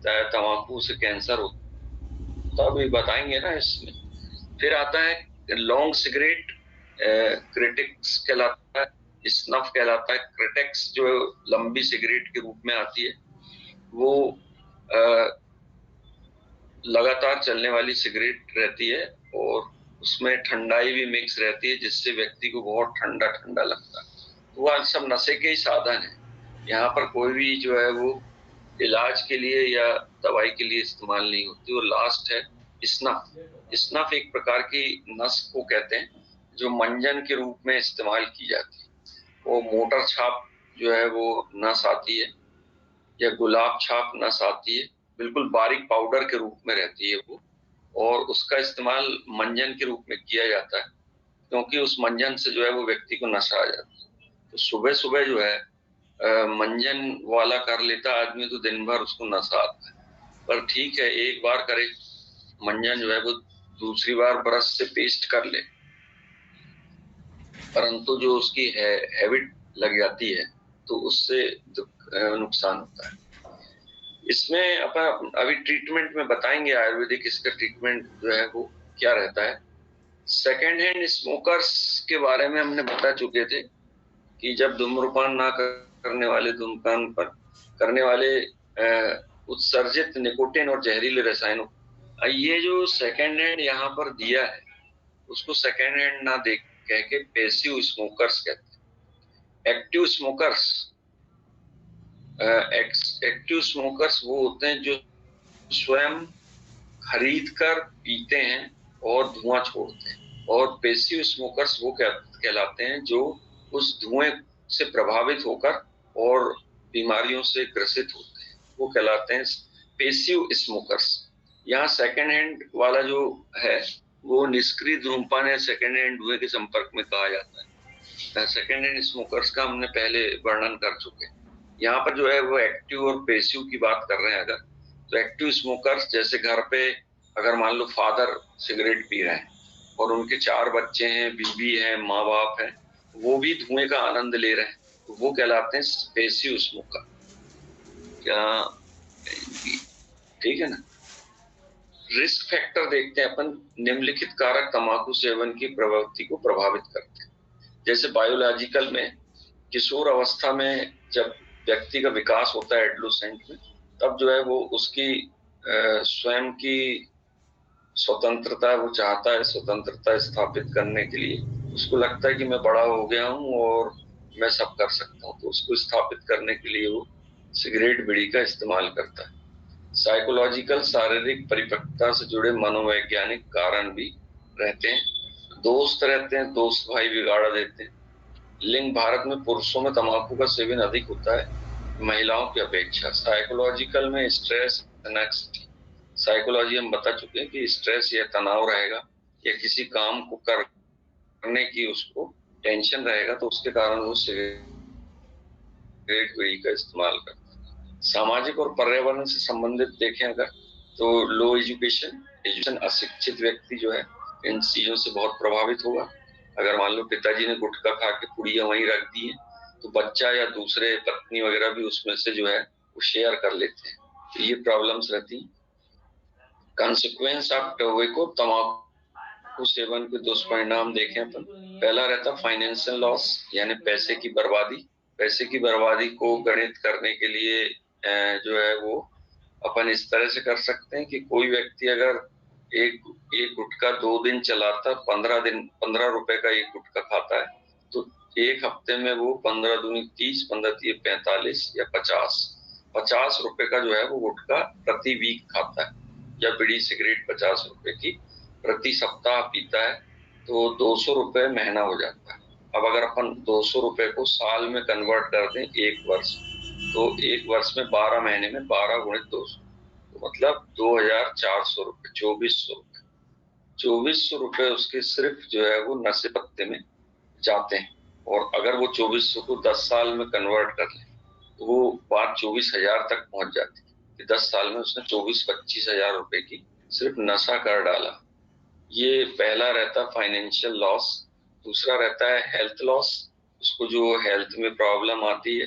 चाहे तम्बाकू से कैंसर होता भी बताएंगे ना इसमें। फिर आता है लॉन्ग सिगरेट, क्रिटिक्स कहलाता है, स्नफ कहलाता है। क्रिटिक्स जो लंबी सिगरेट के रूप में आती है, वो लगातार चलने वाली सिगरेट रहती है और उसमें ठंडाई भी मिक्स रहती है जिससे व्यक्ति को बहुत ठंडा ठंडा लगता है। तो वह सब नशे के ही साधन है। यहाँ पर कोई भी जो है वो इलाज के लिए या दवाई के लिए इस्तेमाल नहीं होती। और लास्ट है स्नफ। स्नफ एक प्रकार की नस को कहते हैं जो मंजन के रूप में इस्तेमाल की जाती है। वो मोटर छाप जो है वो नस आती है या गुलाब छाप नस आती है, बिल्कुल बारीक पाउडर के रूप में रहती है वो, और उसका इस्तेमाल मंजन के रूप में किया जाता है क्योंकि उस मंजन से जो है वो व्यक्ति को नशा आ जाता है। तो सुबह सुबह जो है मंजन वाला कर लेता आदमी तो दिन भर उसको नशा आता है। पर ठीक है, एक बार करे मंजन जो है वो दूसरी बार ब्रश से पेस्ट कर ले, परंतु जो उसकी हैबिट लग जाती है तो उससे नुकसान होता है। इसमें अपन अभी ट्रीटमेंट में बताएंगे, आयुर्वेदिक इसका ट्रीटमेंट जो है वो क्या रहता है। सेकेंड हैंड स्मोकर्स के बारे में हमने बता चुके थे कि जब धूम्रपान ना करने वाले धूम्रपान पर करने वाले उत्सर्जित निकोटिन और जहरीले रसायनों, ये जो सेकेंड हैंड यहाँ पर दिया है उसको सेकेंड हैंड ना देख कह के पैसिव स्मोकर्स कहते हैं। एक्टिव स्मोकर्स, एक्टिव स्मोकर्स वो होते हैं जो स्वयं खरीद कर पीते हैं और धुआं छोड़ते हैं। और पैसिव स्मोकर्स वो कहलाते हैं जो उस धुएं से प्रभावित होकर और बीमारियों से ग्रसित होते हैं, वो कहलाते हैं पैसिव स्मोकर्स। यहाँ सेकेंड हैंड वाला जो है वो निष्क्रिय धूम्रपान या सेकेंड हैंड धुएं के संपर्क में कहा जाता है। सेकेंड हैंड स्मोकर्स का हमने पहले वर्णन कर चुके हैं। यहाँ पर जो है वो एक्टिव और पैसिव की बात कर रहे हैं। अगर तो एक्टिव स्मोकर्स जैसे घर पे अगर मान लो फादर सिगरेट पी रहे हैं और उनके 4 बच्चे हैं, बीवी है, माँ बाप है, वो भी धुएं का आनंद ले रहे हैं, तो वो कहलाते हैं पैसिव स्मोकर। क्या ठीक है ना। रिस्क फैक्टर देखते हैं अपन। निम्नलिखित कारक तंबाकू सेवन की प्रवृत्ति को प्रभावित करते हैं। जैसे बायोलॉजिकल में किशोर अवस्था में जब व्यक्ति का विकास होता है एडोलेसेंट में, तब जो है वो उसकी स्वयं की स्वतंत्रता वो चाहता है, स्वतंत्रता स्थापित करने के लिए उसको लगता है कि मैं बड़ा हो गया हूँ और मैं सब कर सकता हूँ, तो उसको स्थापित करने के लिए वो सिगरेट बीड़ी का इस्तेमाल करता है। साइकोलॉजिकल शारीरिक परिपक्वता से जुड़े मनोवैज्ञानिक कारण भी रहते हैं। दोस्त रहते हैं, दोस्त भाई बिगाड़ देते हैं। लिंग, भारत में पुरुषों में तंबाकू का सेवन अधिक होता है महिलाओं की अपेक्षा। साइकोलॉजिकल में स्ट्रेस, एंग्जाइटी। साइकोलॉजी हम बता चुके हैं कि स्ट्रेस या तनाव रहेगा या किसी काम को करने की उसको टेंशन रहेगा तो उसके कारण वो सिगरेट बीड़ी का इस्तेमाल करता है। सामाजिक और पर्यावरण से संबंधित देखें अगर तो लो एजुकेशन, अशिक्षित व्यक्ति जो है इन चीजों से बहुत प्रभावित होगा। अगर मान लो पिताजी ने गुटखा खा के पुड़िया वहीं रख दी है तो बच्चा या दूसरे पत्नी वगैरह भी उसमें से जो है वो शेयर कर लेते हैं, तो ये प्रॉब्लम्स रहती हैं। कॉन्सिक्वेंस ऑफ टोबैको, तंबाकू तंबाकू सेवन के दुष्परिणाम देखें अपन। पहला रहता फाइनेंशियल लॉस, यानी पैसे की बर्बादी। पैसे की बर्बादी को गणित करने के लिए जो है वो अपन इस तरह से कर सकते हैं कि कोई व्यक्ति अगर एक गुटखा 2 दिन चलाता, 15 रुपए का एक गुटखा खाता है, तो एक हफ्ते में वो 15 दूनी 30, 15 तीय 45 या 50 रुपए का जो है वो गुटखा प्रति वीक खाता है, या बीड़ी सिगरेट 50 रुपए की प्रति सप्ताह पीता है, तो 200 रुपए महीना हो जाता है। अब अगर अपन 200 रुपए को साल में कन्वर्ट कर दें 1 वर्ष, तो 1 वर्ष में 12 महीने में 12 गुणित 200, तो मतलब 2400 रुपए, 2400 रुपए उसके सिर्फ जो है वो नशे पत्ते में जाते हैं। और अगर वो 2400 को 10 साल में कन्वर्ट कर ले तो वो बात 24,000 तक पहुंच जाती है कि 10 साल में उसने 24-25 हजार रुपए की सिर्फ नशा कर डाला। ये पहला रहता फाइनेंशियल लॉस। दूसरा रहता है हेल्थ लॉस। उसको जो हेल्थ में प्रॉब्लम आती है,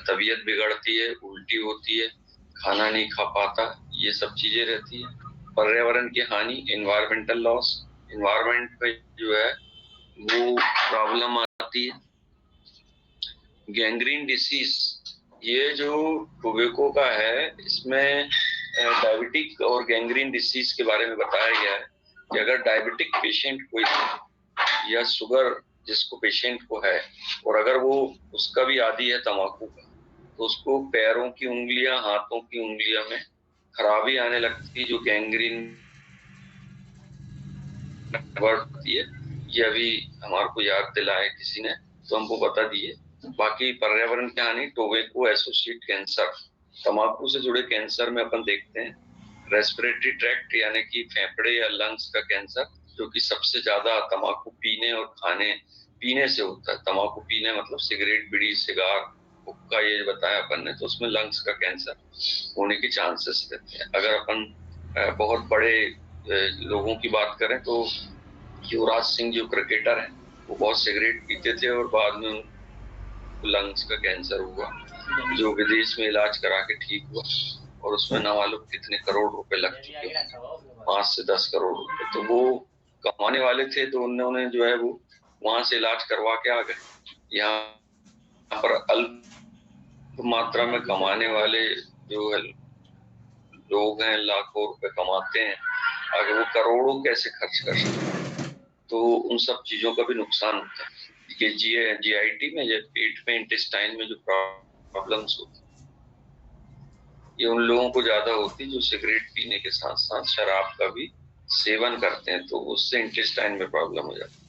तबीयत बिगड़ती है, उल्टी होती है, खाना नहीं खा पाता, ये सब चीजें रहती है। पर्यावरण की हानि, एनवायरमेंटल लॉस, एनवायरमेंट पे जो है वो प्रॉब्लम आती है। गैंग्रीन डिसीज, ये जो टोबैको का है, इसमें डायबिटिक और गैंग्रीन डिसीज के बारे में बताया गया है कि अगर डायबिटिक पेशेंट कोई या शुगर जिसको पेशेंट को है, और अगर वो उसका भी आदी है तंबाकू का, तो उसको पैरों की उंगलियां, हाथों की उंगलियां में खराबी आने लगती है, जो गैंग्रीन बढ़ती है। ये अभी हमारे को याद दिलाया किसी ने, तो हमको बता दिए। बाकी पर्यावरण की हानि, टोबैको एसोसिएट कैंसर, तंबाकू से जुड़े कैंसर में अपन देखते हैं रेस्पिरेटरी ट्रैक्ट यानी कि फेफड़े या लंग्स का कैंसर, जो कि सबसे ज्यादा तंबाकू पीने और पीने से होता है। तंबाकू पीने मतलब सिगरेट, बीड़ी, सिगार, हुक्का, ये बताया अपन ने, तो उसमें लंग्स का कैंसर होने की चांसेस रहते हैं। अगर अपन बहुत बड़े लोगों की बात करें तो युवराज सिंह जो क्रिकेटर हैं, वो बहुत सिगरेट पीते थे और बाद में लंग्स का कैंसर हुआ, जो विदेश में इलाज करा के ठीक हुआ, और उसमें ना मालूम कितने करोड़ रुपए लग चुके, 5 से 10 करोड़ रुपए। तो वो कमाने वाले थे, तो उन्होंने जो है वो वहां से इलाज करवा के आ गए। यहाँ पर अल्प मात्रा में कमाने वाले जो है लोग हैं, लाखों रुपए कमाते हैं, अगर वो करोड़ों कैसे खर्च कर सकते हैं, तो उन सब चीजों का भी नुकसान होता है। कि जीआईटी में, या पेट में, इंटेस्टाइन में जो प्रॉब्लम्स होती है, ये उन लोगों को ज्यादा होती है जो सिगरेट पीने के साथ साथ शराब का भी सेवन करते हैं, तो उससे इंटेस्टाइन में प्रॉब्लम हो जाती है।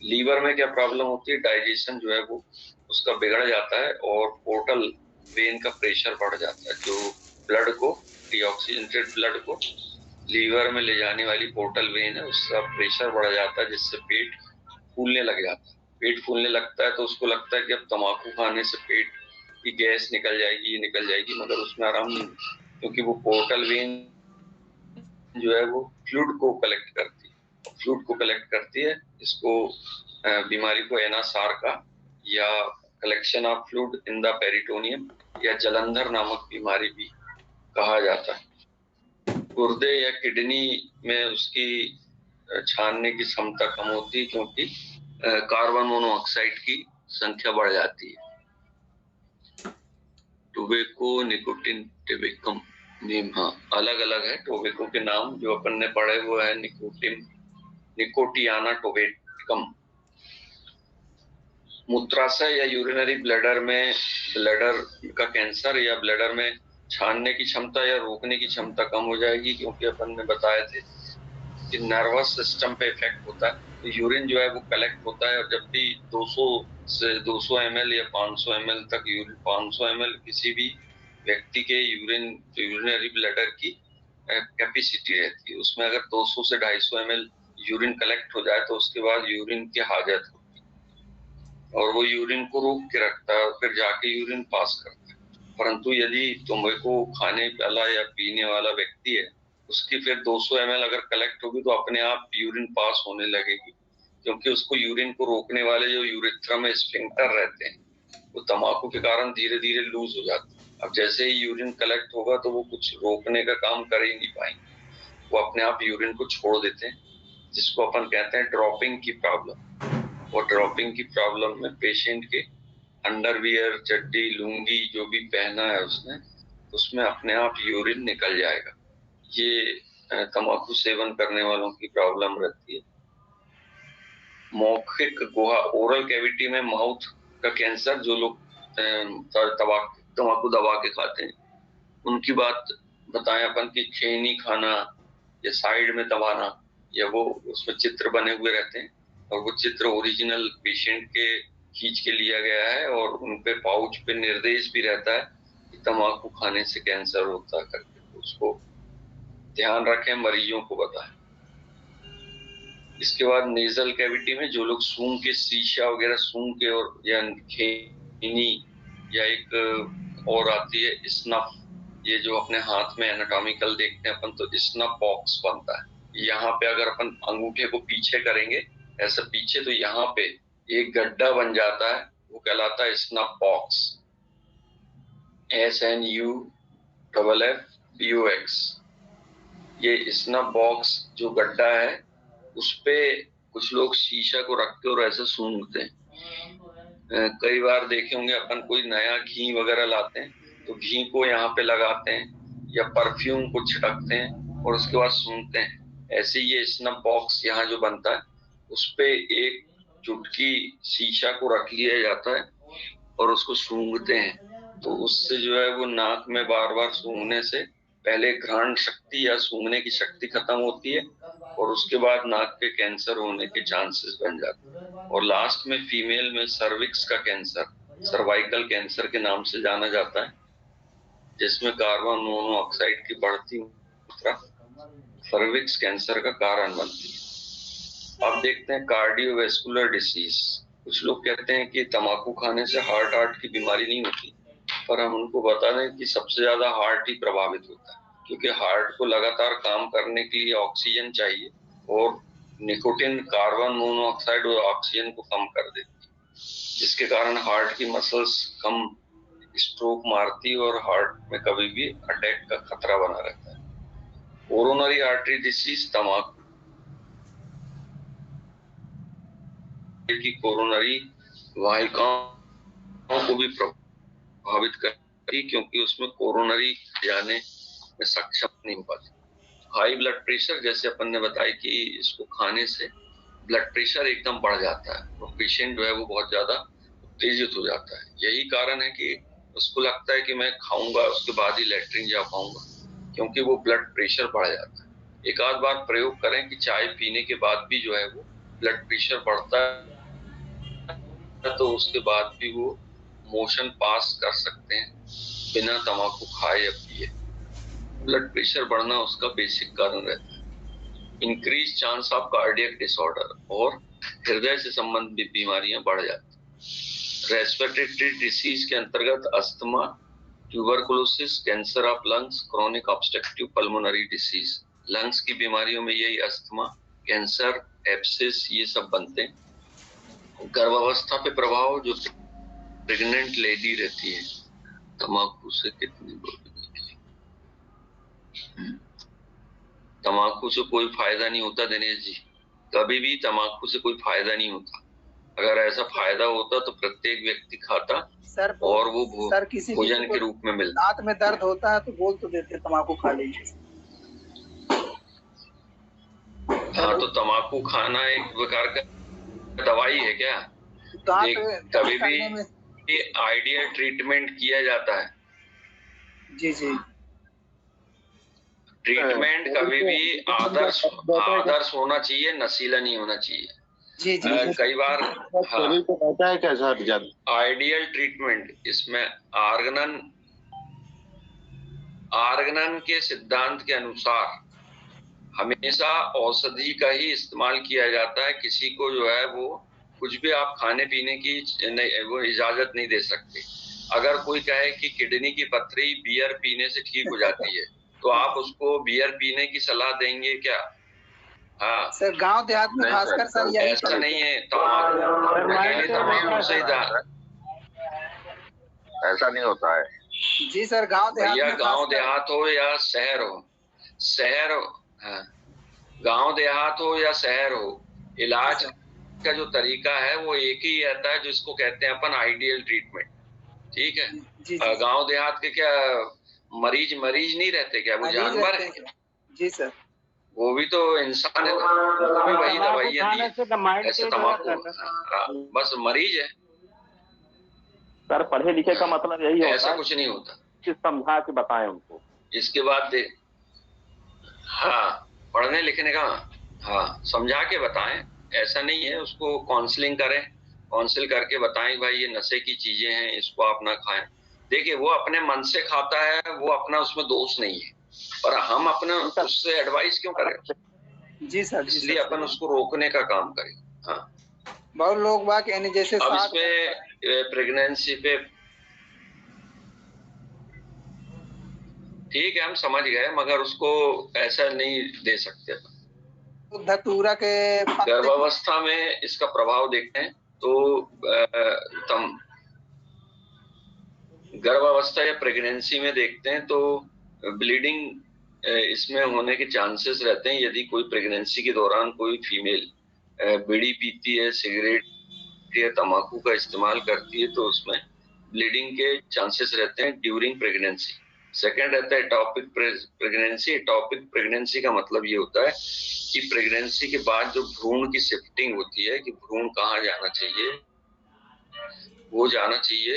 लीवर में क्या प्रॉब्लम होती है, डाइजेशन जो है वो उसका बिगड़ जाता है, और पोर्टल वेन का प्रेशर बढ़ जाता है, जो ब्लड को, डीऑक्सीजनेटेड ब्लड को लीवर में ले जाने वाली पोर्टल वेन है, उसका प्रेशर बढ़ जाता है, जिससे पेट फूलने लग जाता है। पेट फूलने लगता है तो उसको लगता है कि अब तंबाकू खाने से पेट की गैस निकल जाएगी, मगर उसमें आराम नहीं, क्योंकि वो पोर्टल वेन जो है वो फ्लूइड को कलेक्ट करती है। इसको बीमारी को एनासार का, या collection of fluid in the peritoneum, या जलंधर नामक बीमारी भी कहा जाता है। गुर्दे या किडनी में उसकी छानने की क्षमता कम होती है, क्योंकि कार्बन मोनोऑक्साइड की संख्या बढ़ जाती है। टोबैको, निकोटिन, टेबेकम नेम, हाँ अलग अलग है टोबैको के नाम। जो अपन ने पढ़े वो है निकोटियाना टोबैकम। मूत्राशय या यूरिनरी ब्लैडर का कैंसर, या ब्लैडर में छानने की क्षमता या रोकने की क्षमता कम हो जाएगी, क्योंकि अपन ने बताए थे कि नर्वस सिस्टम पे इफेक्ट होता है। तो यूरिन जो है वो कलेक्ट होता है, और जब भी 200 से 200 ml या 500 ml तक यूरिन, 500 ml किसी भी व्यक्ति के यूरिनरी ब्लैडर की कैपेसिटी रहती है। उसमें अगर 200 से 250 ml यूरिन कलेक्ट हो जाए तो उसके बाद यूरिन की हाजत होती है, और वो यूरिन को रोक के रखता है, और फिर जाके यूरिन पास करता है। परंतु यदि तंबाकू खाने वाला या पीने वाला व्यक्ति है, उसकी फिर 200 ml अगर कलेक्ट होगी तो अपने आप यूरिन पास होने लगेगी, क्योंकि उसको यूरिन को रोकने वाले जो यूरेथ्रा में स्फिंक्टर रहते हैं, वो तंबाकू के कारण धीरे धीरे लूज हो जाते हैं। अब जैसे ही यूरिन कलेक्ट होगा तो वो कुछ रोकने का काम कर ही नहीं पाएंगे, वो अपने आप यूरिन को छोड़ देते हैं, जिसको अपन कहते हैं ड्रॉपिंग की प्रॉब्लम। और ड्रॉपिंग की प्रॉब्लम में पेशेंट के अंडरवियर, चड्डी, लुंगी जो भी पहना है उसने, उसमें अपने आप यूरिन निकल जाएगा। ये तंबाकू सेवन करने वालों की प्रॉब्लम रहती है। मौखिक गुहा, ओरल कैविटी में माउथ का कैंसर, जो लोग तंबाकू दबा के खाते हैं उनकी बात बताएं अपन की खैनी खाना या साइड में दबाना, या वो उसमें चित्र बने हुए रहते हैं और वो चित्र ओरिजिनल पेशेंट के खींच के लिया गया है और उनपे पाउच पे निर्देश भी रहता है कि तंबाकू खाने से कैंसर होता है करके। उसको ध्यान रखें, मरीजों को बताएं। इसके बाद नेजल कैविटी में जो लोग सूंघ के शीशा वगैरह सूंघ के, और या खैनी, या एक और आती है स्नफ, ये जो अपने हाथ में एनाटॉमिकल देखते हैं अपन, तो स्नफ बॉक्स बनता है। यहाँ पे अगर अपन अंगूठे को पीछे करेंगे ऐसा पीछे, तो यहाँ पे एक गड्ढा बन जाता है, वो कहलाता है स्नफ बॉक्स। SNUFFBOX। ये स्नफ बॉक्स जो गड्ढा है उस पे कुछ लोग शीशा को रखते और ऐसे सूंघते हैं। कई बार देखे होंगे अपन, कोई नया घी वगैरह लाते हैं तो घी को यहाँ पे लगाते हैं या परफ्यूम को छिड़कते हैं और उसके बाद सूंघते हैं। ऐसे ये स्नफ बॉक्स यहाँ जो बनता है उस पे एक चुटकी शीशा को रख लिया जाता है और उसको सूंघते हैं, तो उससे जो है वो नाक में बार बार सूंघने से पहले घ्राण शक्ति या सूंघने की शक्ति खत्म होती है और उसके बाद नाक के कैंसर होने के चांसेस बन जाते हैं। और लास्ट में फीमेल में सर्विक्स का कैंसर, सर्वाइकल कैंसर के नाम से जाना जाता है, जिसमें कार्बन मोनोऑक्साइड की बढ़ती मात्रा सर्विक्स कैंसर का कारण बनती है। अब देखते हैं कार्डियोवैस्कुलर डिसीज। कुछ लोग कहते हैं कि तंबाकू खाने से हार्ट की बीमारी नहीं होती, पर हम उनको बता दें कि सबसे ज्यादा हार्ट ही प्रभावित होता है, क्योंकि हार्ट को लगातार काम करने के लिए ऑक्सीजन चाहिए और निकोटिन कार्बन मोनोऑक्साइड और ऑक्सीजन को कम कर देती है, जिसके कारण हार्ट की मसल्स कम स्ट्रोक मारती और हार्ट में कभी भी अटैक का खतरा बना रहता है। कोरोनरी आर्टरी डिसीज तंबाकू की कोरोनरी वाहिकाओं को भी प्रभावित करती, क्योंकि उसमें कोरोनरी जाने में सक्षम नहीं हो पाती। हाई ब्लड प्रेशर, जैसे अपन ने बताया कि इसको खाने से ब्लड प्रेशर एकदम बढ़ जाता है और पेशेंट जो है वो बहुत ज्यादा उत्तेजित हो जाता है। यही कारण है कि उसको लगता है कि मैं खाऊंगा उसके बाद ही लेटरिन जा पाऊंगा, क्योंकि वो ब्लड प्रेशर बढ़ जाता है। एक आध बार प्रयोग करें कि चाय पीने के बाद भी जो है वो ब्लड प्रेशर बढ़ता है, तो उसके बाद भी वो मोशन पास कर सकते हैं बिना तंबाकू खाए या पिए। ब्लड प्रेशर बढ़ना उसका बेसिक कारण रहता है। Increase chance of cardiac disorder, और हृदय से संबंधित बीमारियां बढ़ जाती हैं। रेस्पिरेटरी डिसीज के अंतर्गत asthma, tuberculosis, cancer of lungs, chronic obstructive pulmonary disease. Lungs की बीमारियों में यही अस्थमा, कैंसर, एब्सिस, ये सब बनते हैं। गर्भावस्था पे प्रभाव, जो प्रेग्नेंट लेडी रहती है तंबाकू से कितनी तंबाकू से कोई फायदा नहीं होता दिनेश जी, कभी भी तंबाकू से कोई फायदा नहीं होता। अगर ऐसा फायदा होता तो प्रत्येक व्यक्ति खाता सर, और वो भोजन के रूप में मिलता। दांत में दर्द होता है तो बोल तो देते तंबाकू खा लीजिए। हाँ, तो तंबाकू खाना एक प्रकार का दवाई है क्या? कभी भी आइडियल ट्रीटमेंट किया जाता है। जी जी, ट्रीटमेंट कभी भी आदर्श होना चाहिए, नशीला नहीं होना चाहिए। जी जी, कई बार शरीर को रहता है क्या सर? आइडियल ट्रीटमेंट इसमें आर्गनन के सिद्धांत के अनुसार हमेशा औषधि का ही इस्तेमाल किया जाता है। किसी को जो है वो कुछ भी आप खाने पीने की वो इजाजत नहीं दे सकते। अगर कोई कहे कि किडनी की पथरी बियर पीने से ठीक हो जाती है तो आप उसको बियर पीने की सलाह देंगे क्या? हाँ सर, गांव देहात में खासकर सर यही ऐसा नहीं है। तंबाकू से ऐसा नहीं होता है जी सर, गांव देहात हो या शहर हो, हाँ, गांव देहात हो या शहर हो, इलाज का जो तरीका है वो एक ही रहता है, जिसको कहते हैं अपन आइडियल ट्रीटमेंट। ठीक है। जी जी गांव देहात के क्या मरीज मरीज नहीं रहते क्या, वो मरीज जानवर रहते है। हैं। जी सर। वो भी तो इंसान है, उनको भी वही दवाइयां दी, ऐसे तम्बाकू बस मरीज है सर। पढ़े लिखे का मतलब यही होता ऐसा है कुछ नहीं होता। कि समझा के बताएं उनको। इसके बाद दे हाँ, पढ़ने लिखने का, हाँ समझा के बताएं, ऐसा नहीं है। उसको काउंसलिंग करें, काउंसिल करके बताएं भाई ये नशे की चीजें हैं, इसको आप ना खाएं। देखिए वो अपने मन से खाता है, वो अपना उसमें दोष नहीं है, पर हम अपने उससे एडवाइस क्यों करें, जी सर। जी इसलिए सर। अपन उसको रोकने का काम करें। हाँ, बहुत लोग बात यानी जैसे अब 60 इसमें प्रेगनेंसी पे ठीक है हम समझ गए, मगर उसको ऐसा नहीं दे सकते। धतूरा के पत्ते गर्भावस्था में इसका प्रभाव देखते हैं तो गर्भावस्था या प्रेगनेंसी में देखते हैं तो ब्लीडिंग इसमें होने के चांसेस रहते हैं। यदि कोई प्रेगनेंसी के दौरान कोई फीमेल बीड़ी पीती है, सिगरेट या तंबाकू का इस्तेमाल करती है, तो उसमें ब्लीडिंग के चांसेस रहते हैं ड्यूरिंग प्रेगनेंसी। सेकेंड रहता है एटॉपिक प्रेगनेंसी। एटॉपिक प्रेगनेंसी का मतलब ये होता है कि प्रेगनेंसी के बाद जो भ्रूण की शिफ्टिंग होती है, कि भ्रूण कहाँ जाना चाहिए, वो जाना चाहिए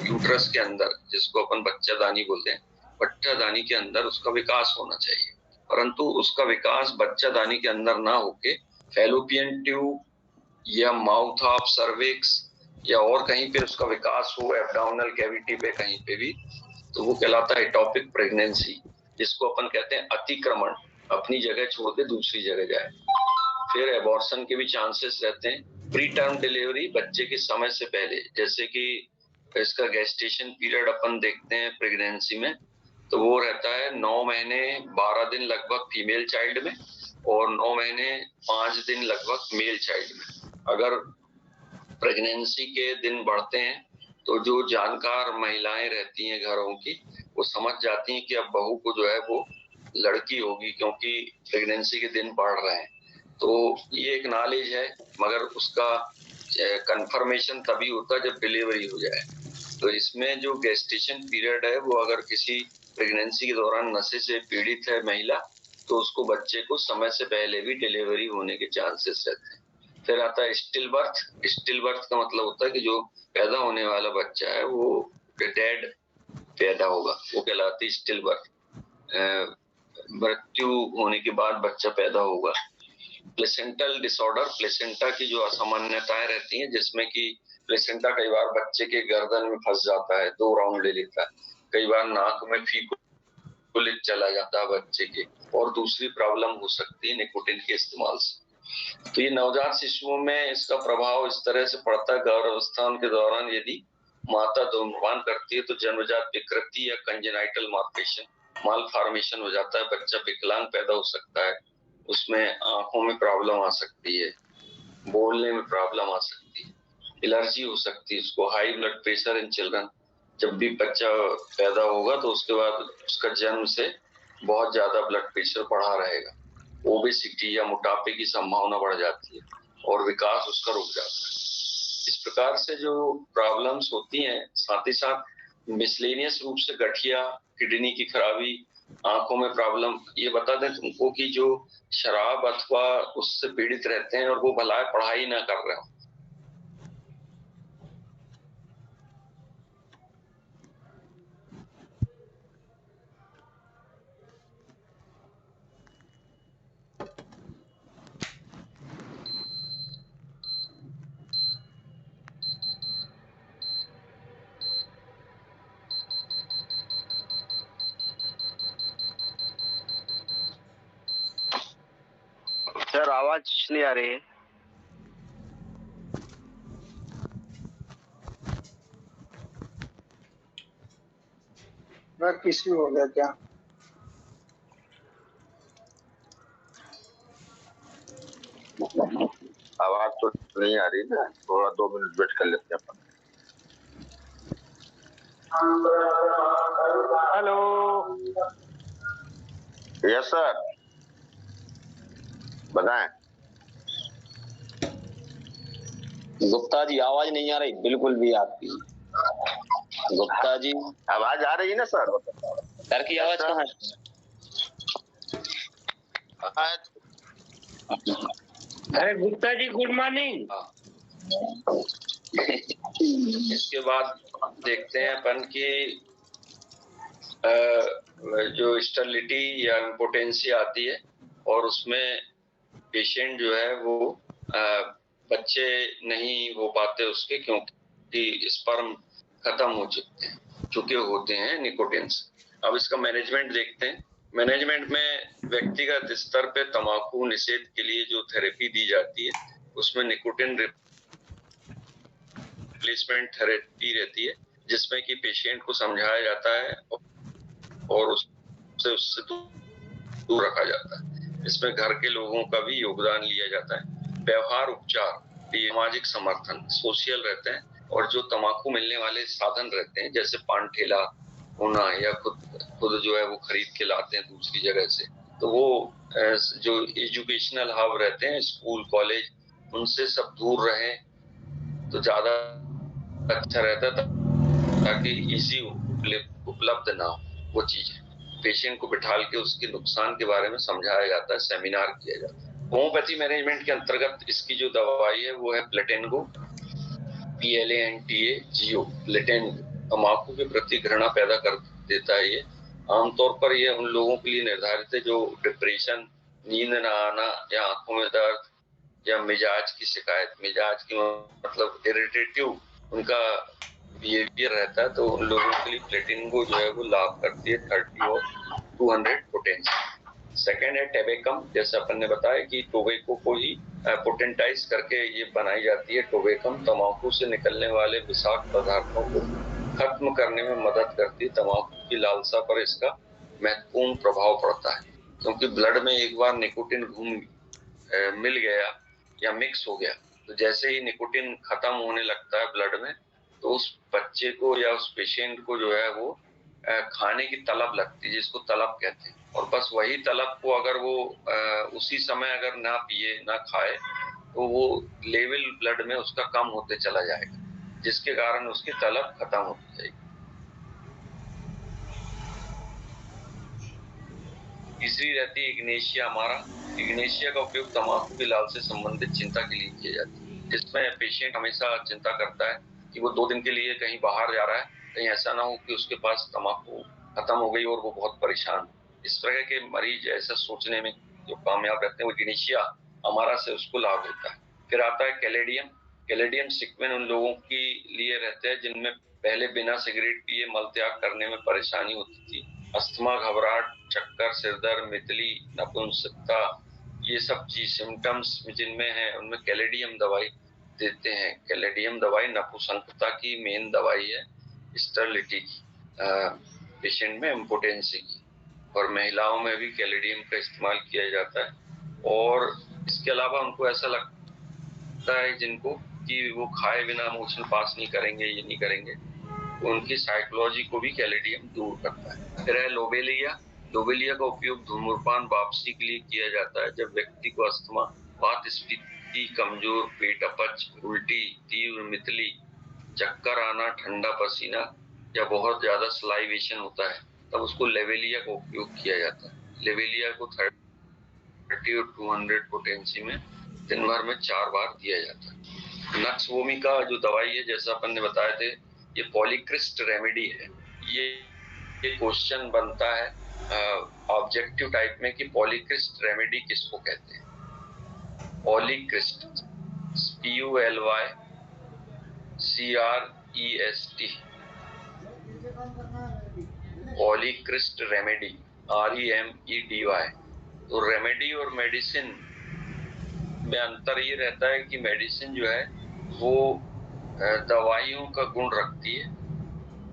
यूट्रस के अंदर, जिसको अपन बच्चादानी बोलते हैं। बच्चादानी के अंदर उसका विकास होना चाहिए, परंतु उसका विकास बच्चादानी के अंदर ना होके फैलोपियन ट्यूब या माउथ ऑफ सर्विक्स या और कहीं पे उसका विकास हो, एब्डोमिनल कैविटी पे कहीं पे भी, तो वो कहलाता है एटॉपिक प्रेगनेंसी, जिसको अपन कहते हैं अतिक्रमण, अपनी जगह छोड़ के दूसरी जगह जाए। फिर एबॉर्शन के भी चांसेस रहते हैं। प्री टर्म डिलीवरी, बच्चे के समय से पहले, जैसे कि इसका गेस्टेशन पीरियड अपन देखते हैं प्रेगनेंसी में, तो वो रहता है 9 महीने 12 दिन लगभग फीमेल चाइल्ड में और 9 महीने 5 दिन लगभग मेल चाइल्ड में। अगर प्रेगनेंसी के दिन बढ़ते हैं तो जो जानकार महिलाएं रहती हैं घरों की, वो समझ जाती हैं कि अब बहू को जो है वो लड़की होगी, क्योंकि प्रेगनेंसी के दिन बढ़ रहे हैं। तो ये एक नॉलेज है, मगर उसका कंफर्मेशन तभी होता है जब डिलीवरी हो जाए। तो इसमें जो गेस्टेशन पीरियड है, वो अगर किसी प्रेगनेंसी के दौरान नशे से पीड़ित है महिला, तो उसको बच्चे को समय से पहले भी डिलीवरी होने के चांसेस रहते हैं। फिर आता है स्टिल बर्थ। स्टिल बर्थ का मतलब होता है कि जो पैदा होने वाला बच्चा है वो डेड पैदा होगा, वो कहलाती है स्टिल बर्थ। मृत्यु होने के बाद बच्चा पैदा होगा। प्लेसेंटल डिसऑर्डर, प्लेसेंटा की जो असामान्यताएं रहती हैं, जिसमें कि प्लेसेंटा कई बार बच्चे के गर्दन में फंस जाता है, 2 राउंड ले लेता है, कई बार नाक में फीकुलिक चला जाता है बच्चे के, और दूसरी प्रॉब्लम हो सकती है निकोटिन के इस्तेमाल से। तो ये नवजात शिशुओं में इसका प्रभाव इस तरह से पड़ता है, गर्भावस्था के दौरान यदि माता धूम्रपान करती है तो जन्मजात विकृति या कंजेनाइटल मालफॉर्मेशन हो जाता है, बच्चा विकलांग पैदा हो सकता है, उसमें आंखों में प्रॉब्लम आ सकती है, बोलने में प्रॉब्लम आ सकती है, एलर्जी हो सकती है उसको, high blood pressure in children. जब भी बच्चा पैदा होगा तो उसके बाद उसका जन्म से बहुत ज्यादा ब्लड प्रेशर बढ़ा रहेगा, ओबेसिटी या मोटापे की संभावना बढ़ जाती है और विकास उसका रुक जाता है। इस प्रकार से जो प्रॉब्लम्स होती हैं, साथ ही साथ मिसलेनियस रूप से गठिया, किडनी की खराबी, आंखों में प्रॉब्लम। ये बता दें तुमको कि जो शराब अथवा उससे पीड़ित रहते हैं और वो भला पढ़ाई ना कर रहे हो, सर आवाज नहीं आ रही है। किसी हो गया क्या? आवाज तो नहीं आ रही ना, थोड़ा 2 मिनट वेट कर लेते हैं अपन। हेलो। Yes sir. बताएं। गुप्ता जी आवाज नहीं आ रही बिल्कुल भी आपकी। गुप्ता जी आवाज आ रही है ना सर? सर की आवाज कहाँ है? अरे गुप्ता जी गुड मॉर्निंग। इसके बाद देखते हैं अपन की जो स्टेरिलिटी या इम्पोटेंसी आती है और उसमें पेशेंट जो है वो बच्चे नहीं हो पाते उसके, क्योंकि स्पर्म खत्म हो चुके होते हैं निकोटिन से। अब इसका मैनेजमेंट देखते हैं। मैनेजमेंट में व्यक्तिगत स्तर पे तंबाकू निषेध के लिए जो थेरेपी दी जाती है उसमें निकोटिन रिप्लेसमेंट थेरेपी रहती है, जिसमें कि पेशेंट को समझाया जाता है और उससे दूर रखा जाता है। इसमें घर के लोगों का भी योगदान लिया जाता है। व्यवहार उपचार, सामाजिक समर्थन, सोशल रहते हैं, और जो तंबाकू मिलने वाले साधन रहते हैं जैसे पान ठेला होना या खुद जो है वो खरीद के लाते हैं दूसरी जगह से, तो वो जो एजुकेशनल हब रहते हैं स्कूल कॉलेज, उनसे सब दूर रहें तो ज्यादा अच्छा रहता है, ताकि इजी उपलब्ध ना हो वो चीजें। पेशेंट को बिठाल के उसके नुकसान के बारे में समझाया जाता है, सेमिनार किया जाता है। होम्योपैथी मैनेजमेंट के अंतर्गत इसकी जो दवाई है वो है प्लेटेंगो, PLANTAGO। प्लेटेंगो तंबाकू के प्रति घृणा पैदा कर देता है। ये आमतौर पर ये उन लोगों के लिए निर्धारित है जो डिप्रेशन, नींद न आना या आंखों में दर्द या मिजाज की शिकायत, मिजाज की मतलब इरिटेटिव उनका बिहेवियर रहता है, तो उन लोगों के लिए प्लेटिंगो जो है वो लाभ करती है 30 और 200 पोटेंशियल। सेकेंड है टेबेकम, जैसे अपन ने बताया कि टोबैको को ही पोटेंटाइज करके ये बनाई जाती है। टोबैकम तंबाकू से निकलने वाले विषाक्त पदार्थों को खत्म करने में मदद करती है। तंबाकू की लालसा पर इसका महत्वपूर्ण प्रभाव पड़ता है, क्योंकि ब्लड में एक बार निकोटिन मिल गया या मिक्स हो गया, तो जैसे ही निकोटिन खत्म होने लगता है ब्लड में, तो उस बच्चे को या उस पेशेंट को जो है वो खाने की तलब लगती है, जिसको तलब कहते हैं। और बस वही तलब को अगर वो उसी समय अगर ना पिए ना खाए, तो वो लेवल ब्लड में उसका कम होते चला जाएगा, जिसके कारण उसकी तलब खत्म होती जाएगी। तीसरी रहती है इग्नेशिया अमारा। इग्नेशिया का उपयोग तंबाकू के लाल से संबंधित चिंता के लिए किया जाता है, जिसमें पेशेंट हमेशा चिंता करता है कि वो 2 दिन के लिए कहीं बाहर जा रहा है, कहीं ऐसा ना हो कि उसके पास तंबाकू खत्म हो गई और वो बहुत परेशान। इस तरह के मरीज ऐसा सोचने में जो कामयाब रहते हैं वो इग्नेशिया अमारा से उसको लाभ होता है। फिर आता है कैलेडियम। कैलेडियम सिक्वेन उन लोगों के लिए रहते हैं जिनमें पहले बिना सिगरेट पिए मल त्याग करने में परेशानी होती थी। अस्थमा, घबराहट, चक्कर, सिरदर्द, मितली, नपुंसकता, ये सब चीज सिम्टम्स जिनमें है उनमें कैलेडियम दवाई देते हैं। कैलेडियम दवाई नपुंसकता की मेन दवाई है, स्टेरिलिटी की, पेशेंट में इम्पोटेंसी की, और महिलाओं में भी कैलेडियम का इस्तेमाल किया जाता है। और इसके अलावा उनको ऐसा लगता है जिनको कि वो खाए बिना मोशन पास नहीं करेंगे, ये नहीं करेंगे, उनकी साइकोलॉजी को भी कैलेडियम दूर करता है। फिर है लोबेलिया। लोबेलिया का उपयोग धूम्रपान वापसी के लिए किया जाता है जब व्यक्ति को अस्थमा, वात स्फीति, कमजोर पेट, अपच, उल्टी, तीव्र मितली, चक्कर आना, ठंडा पसीना या बहुत ज्यादा सलाइवेशन होता है, तब उसको लेवेलिया का उपयोग किया जाता है। लेवेलिया को 30 और 200 पोटेंसी में दिन भर में 4 बार दिया जाता है। नक्स वोमिका जो दवाई है, जैसा अपन ने बताए थे, ये पॉलीक्रिस्ट रेमेडी है। ये क्वेश्चन बनता है ऑब्जेक्टिव टाइप में कि पॉलीक्रिस्ट रेमेडी किसको कहते हैं। पॉलीक्रिस्ट, PULYCREST, पॉलीक्रिस्ट रेमेडी, REMEDY। तो रेमेडी और मेडिसिन में अंतर ये रहता है कि मेडिसिन जो है वो दवाइयों का गुण रखती है,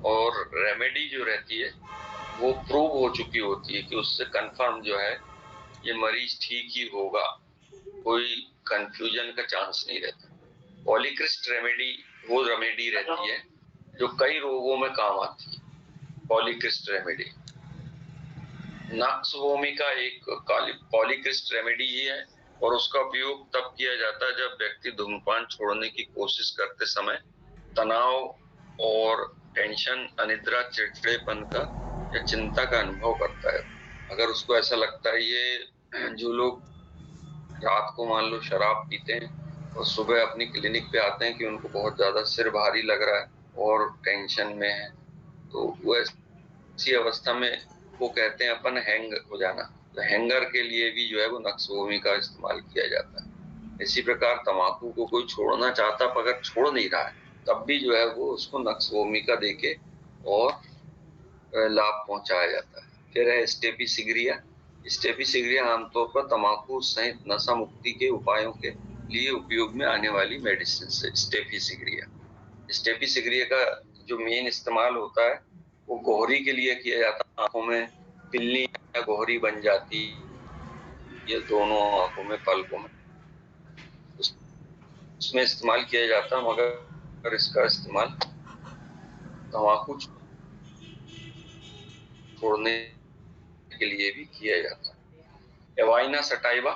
और रेमेडी जो रहती है वो प्रूव हो चुकी होती है कि उससे कंफर्म जो है ये मरीज ठीक ही होगा, कोई कंफ्यूजन का चांस नहीं रहता। पॉलीक्रिस्ट रेमेडी वो रेमेडी रहती है जो कई रोगों में काम आती है, पॉलीक्रिस्ट रेमेडी। नक्स वोमिका एक पॉलीक्रिस्ट रेमेडी ही है और उसका उपयोग तब किया जाता है जब व्यक्ति धूम्रपान छोड़ने की कोशिश करते समय तनाव और टेंशन, अनिद्रा, चिड़चिड़ेपन का या चिंता का अनुभव करता है। अगर उसको ऐसा लगता है, ये जो लोग रात को मान लो शराब पीते हैं और सुबह अपनी क्लिनिक पे आते हैं कि उनको बहुत ज्यादा सिर भारी लग रहा है और टेंशन में है, तो वो ऐसी अवस्था में वो कहते हैं अपन हैंग हो जाना। तो हैंगर के लिए भी जो है वो नक्सवोमी का इस्तेमाल किया जाता है। इसी प्रकार तम्बाकू को कोई छोड़ना चाहता अगर छोड़ नहीं रहा है, तब भी जो है वो उसको नक्सवोमी का देके और लाभ पहुंचाया जाता है। फिर है स्टेपिसिग्रिया। स्टेपिसिग्रिया आमतौर पर तम्बाकू सहित नशा मुक्ति के उपायों के लिए उपयोग में आने वाली मेडिसिन है। स्टेपिसिग्रिया का जो मेन इस्तेमाल होता है वो गोहरी के लिए किया जाता है। आंखों में पिल्ली या गोहरी बन जाती, ये दोनों आंखों में, पलकों में, उसमें इस्तेमाल किया जाता है। मगर इसका इस्तेमाल तम्बाकू छोड़ने के लिए भी किया जाता है। एवाइना सटाइवा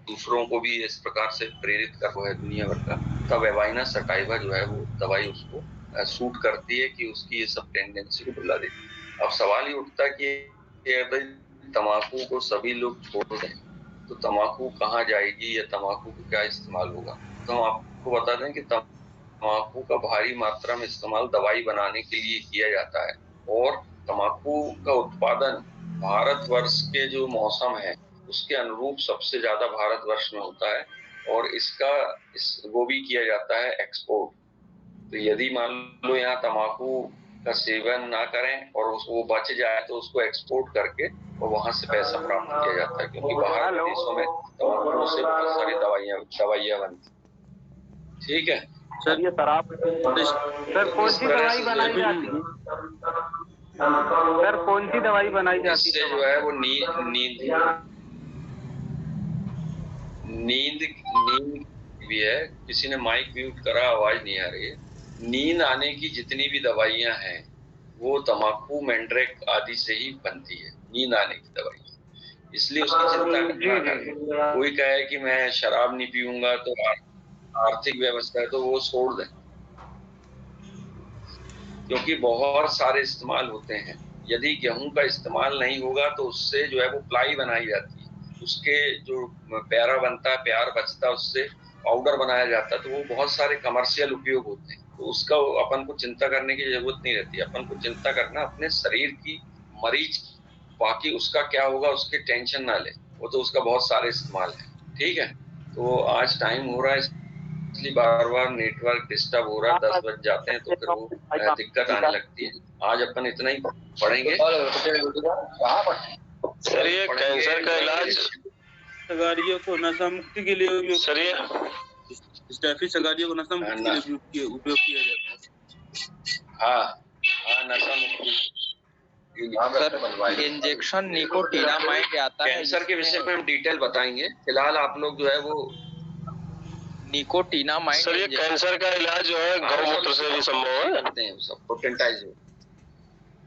दूसरों को भी इस प्रकार से प्रेरित कर है दुनिया भर का, तब एवाइना सटाइवा जो है वो दवाई उसको सूट करती है कि उसकी ये सब टेंडेंसी को भुला देती है। अब सवाल ये उठता है कि तम्बाकू को सभी लोग छोड़ दें तो तम्बाकू कहाँ जाएगी या तम्बाकू का क्या इस्तेमाल होगा। तो हम आपको बता दें कि तम्बाकू का भारी मात्रा में इस्तेमाल दवाई बनाने के लिए किया जाता है और तम्बाकू का उत्पादन भारतवर्ष के जो मौसम है उसके अनुरूप सबसे ज्यादा भारतवर्ष में होता है और वो भी किया जाता है एक्सपोर्ट। तो यदि मान लो यहाँ तम्बाकू का सेवन ना करें और वो बच जाए तो उसको एक्सपोर्ट करके और वहां से पैसा प्राप्त किया जाता है, क्योंकि बाहर के देशों में तम्बाकू से बहुत सारी दवाइयाँ बनती। ठीक है सर, ये शराब सर कौन सी दवाई बनाई जाती है? सर कौन सी दवाई बनाई जाती है? इससे जो है वो नींद भी है। किसी ने माइक म्यूट करा, आवाज नहीं आ रही है। नींद आने की जितनी भी दवाइयां हैं वो तम्बाकू, मैंड्रेक आदि से ही बनती है, नींद आने की दवाई। इसलिए उसकी चिंता ना करें। कोई कहे कि मैं शराब नहीं पीऊंगा तो आर्थिक व्यवस्था है तो वो छोड़ दें, क्योंकि बहुत सारे इस्तेमाल होते हैं। यदि गेहूं का इस्तेमाल नहीं होगा तो उससे जो है वो प्लाई बनाई जाती है, उसके जो प्यारा बनता है, प्यार बचता है, उससे पाउडर बनाया जाता है। तो वो बहुत सारे कमर्शियल उपयोग होते हैं, तो उसका अपन को चिंता करने की जरूरत नहीं रहती। अपन को चिंता करना अपने शरीर की मरीज, बाकी उसका क्या होगा उसके टेंशन ना ले, वो तो उसका बहुत सारे इस्तेमाल है। ठीक है, तो आज टाइम हो रहा है इसलिए बार नेटवर्क डिस्टर्ब हो रहा है। 10 बज जाते हैं तो फिर वो दिक्कत आने लगती है। आज अपन इतना ही पढ़ेंगे। सर ये कैंसर का इलाज सगारियों को नशा मुक्ति के लिए सर ये सगारियों को नशा मुक्ति के लिए उपयोग किया जाता है। हाँ नशा मुक्ति सर इंजेक्शन निकोटिनामाइड आता है। कैंसर के विषय में हम डिटेल बताएंगे। फिलहाल आप लोग जो है वो निकोटिनामाइड। सर ये कैंसर का इलाज जो है गौमूत्र से भी संभव है, करते हैं सब पोटेंटाइज।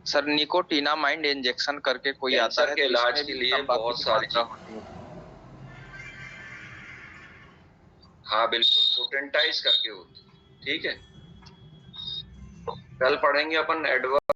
सर निकोटिनामाइड इंजेक्शन करके कोई आता है के इलाज के लिए बहुत सारी हाँ बिल्कुल पोटेंटाइज करके होती है। ठीक है, कल पढ़ेंगे अपन एडवर्स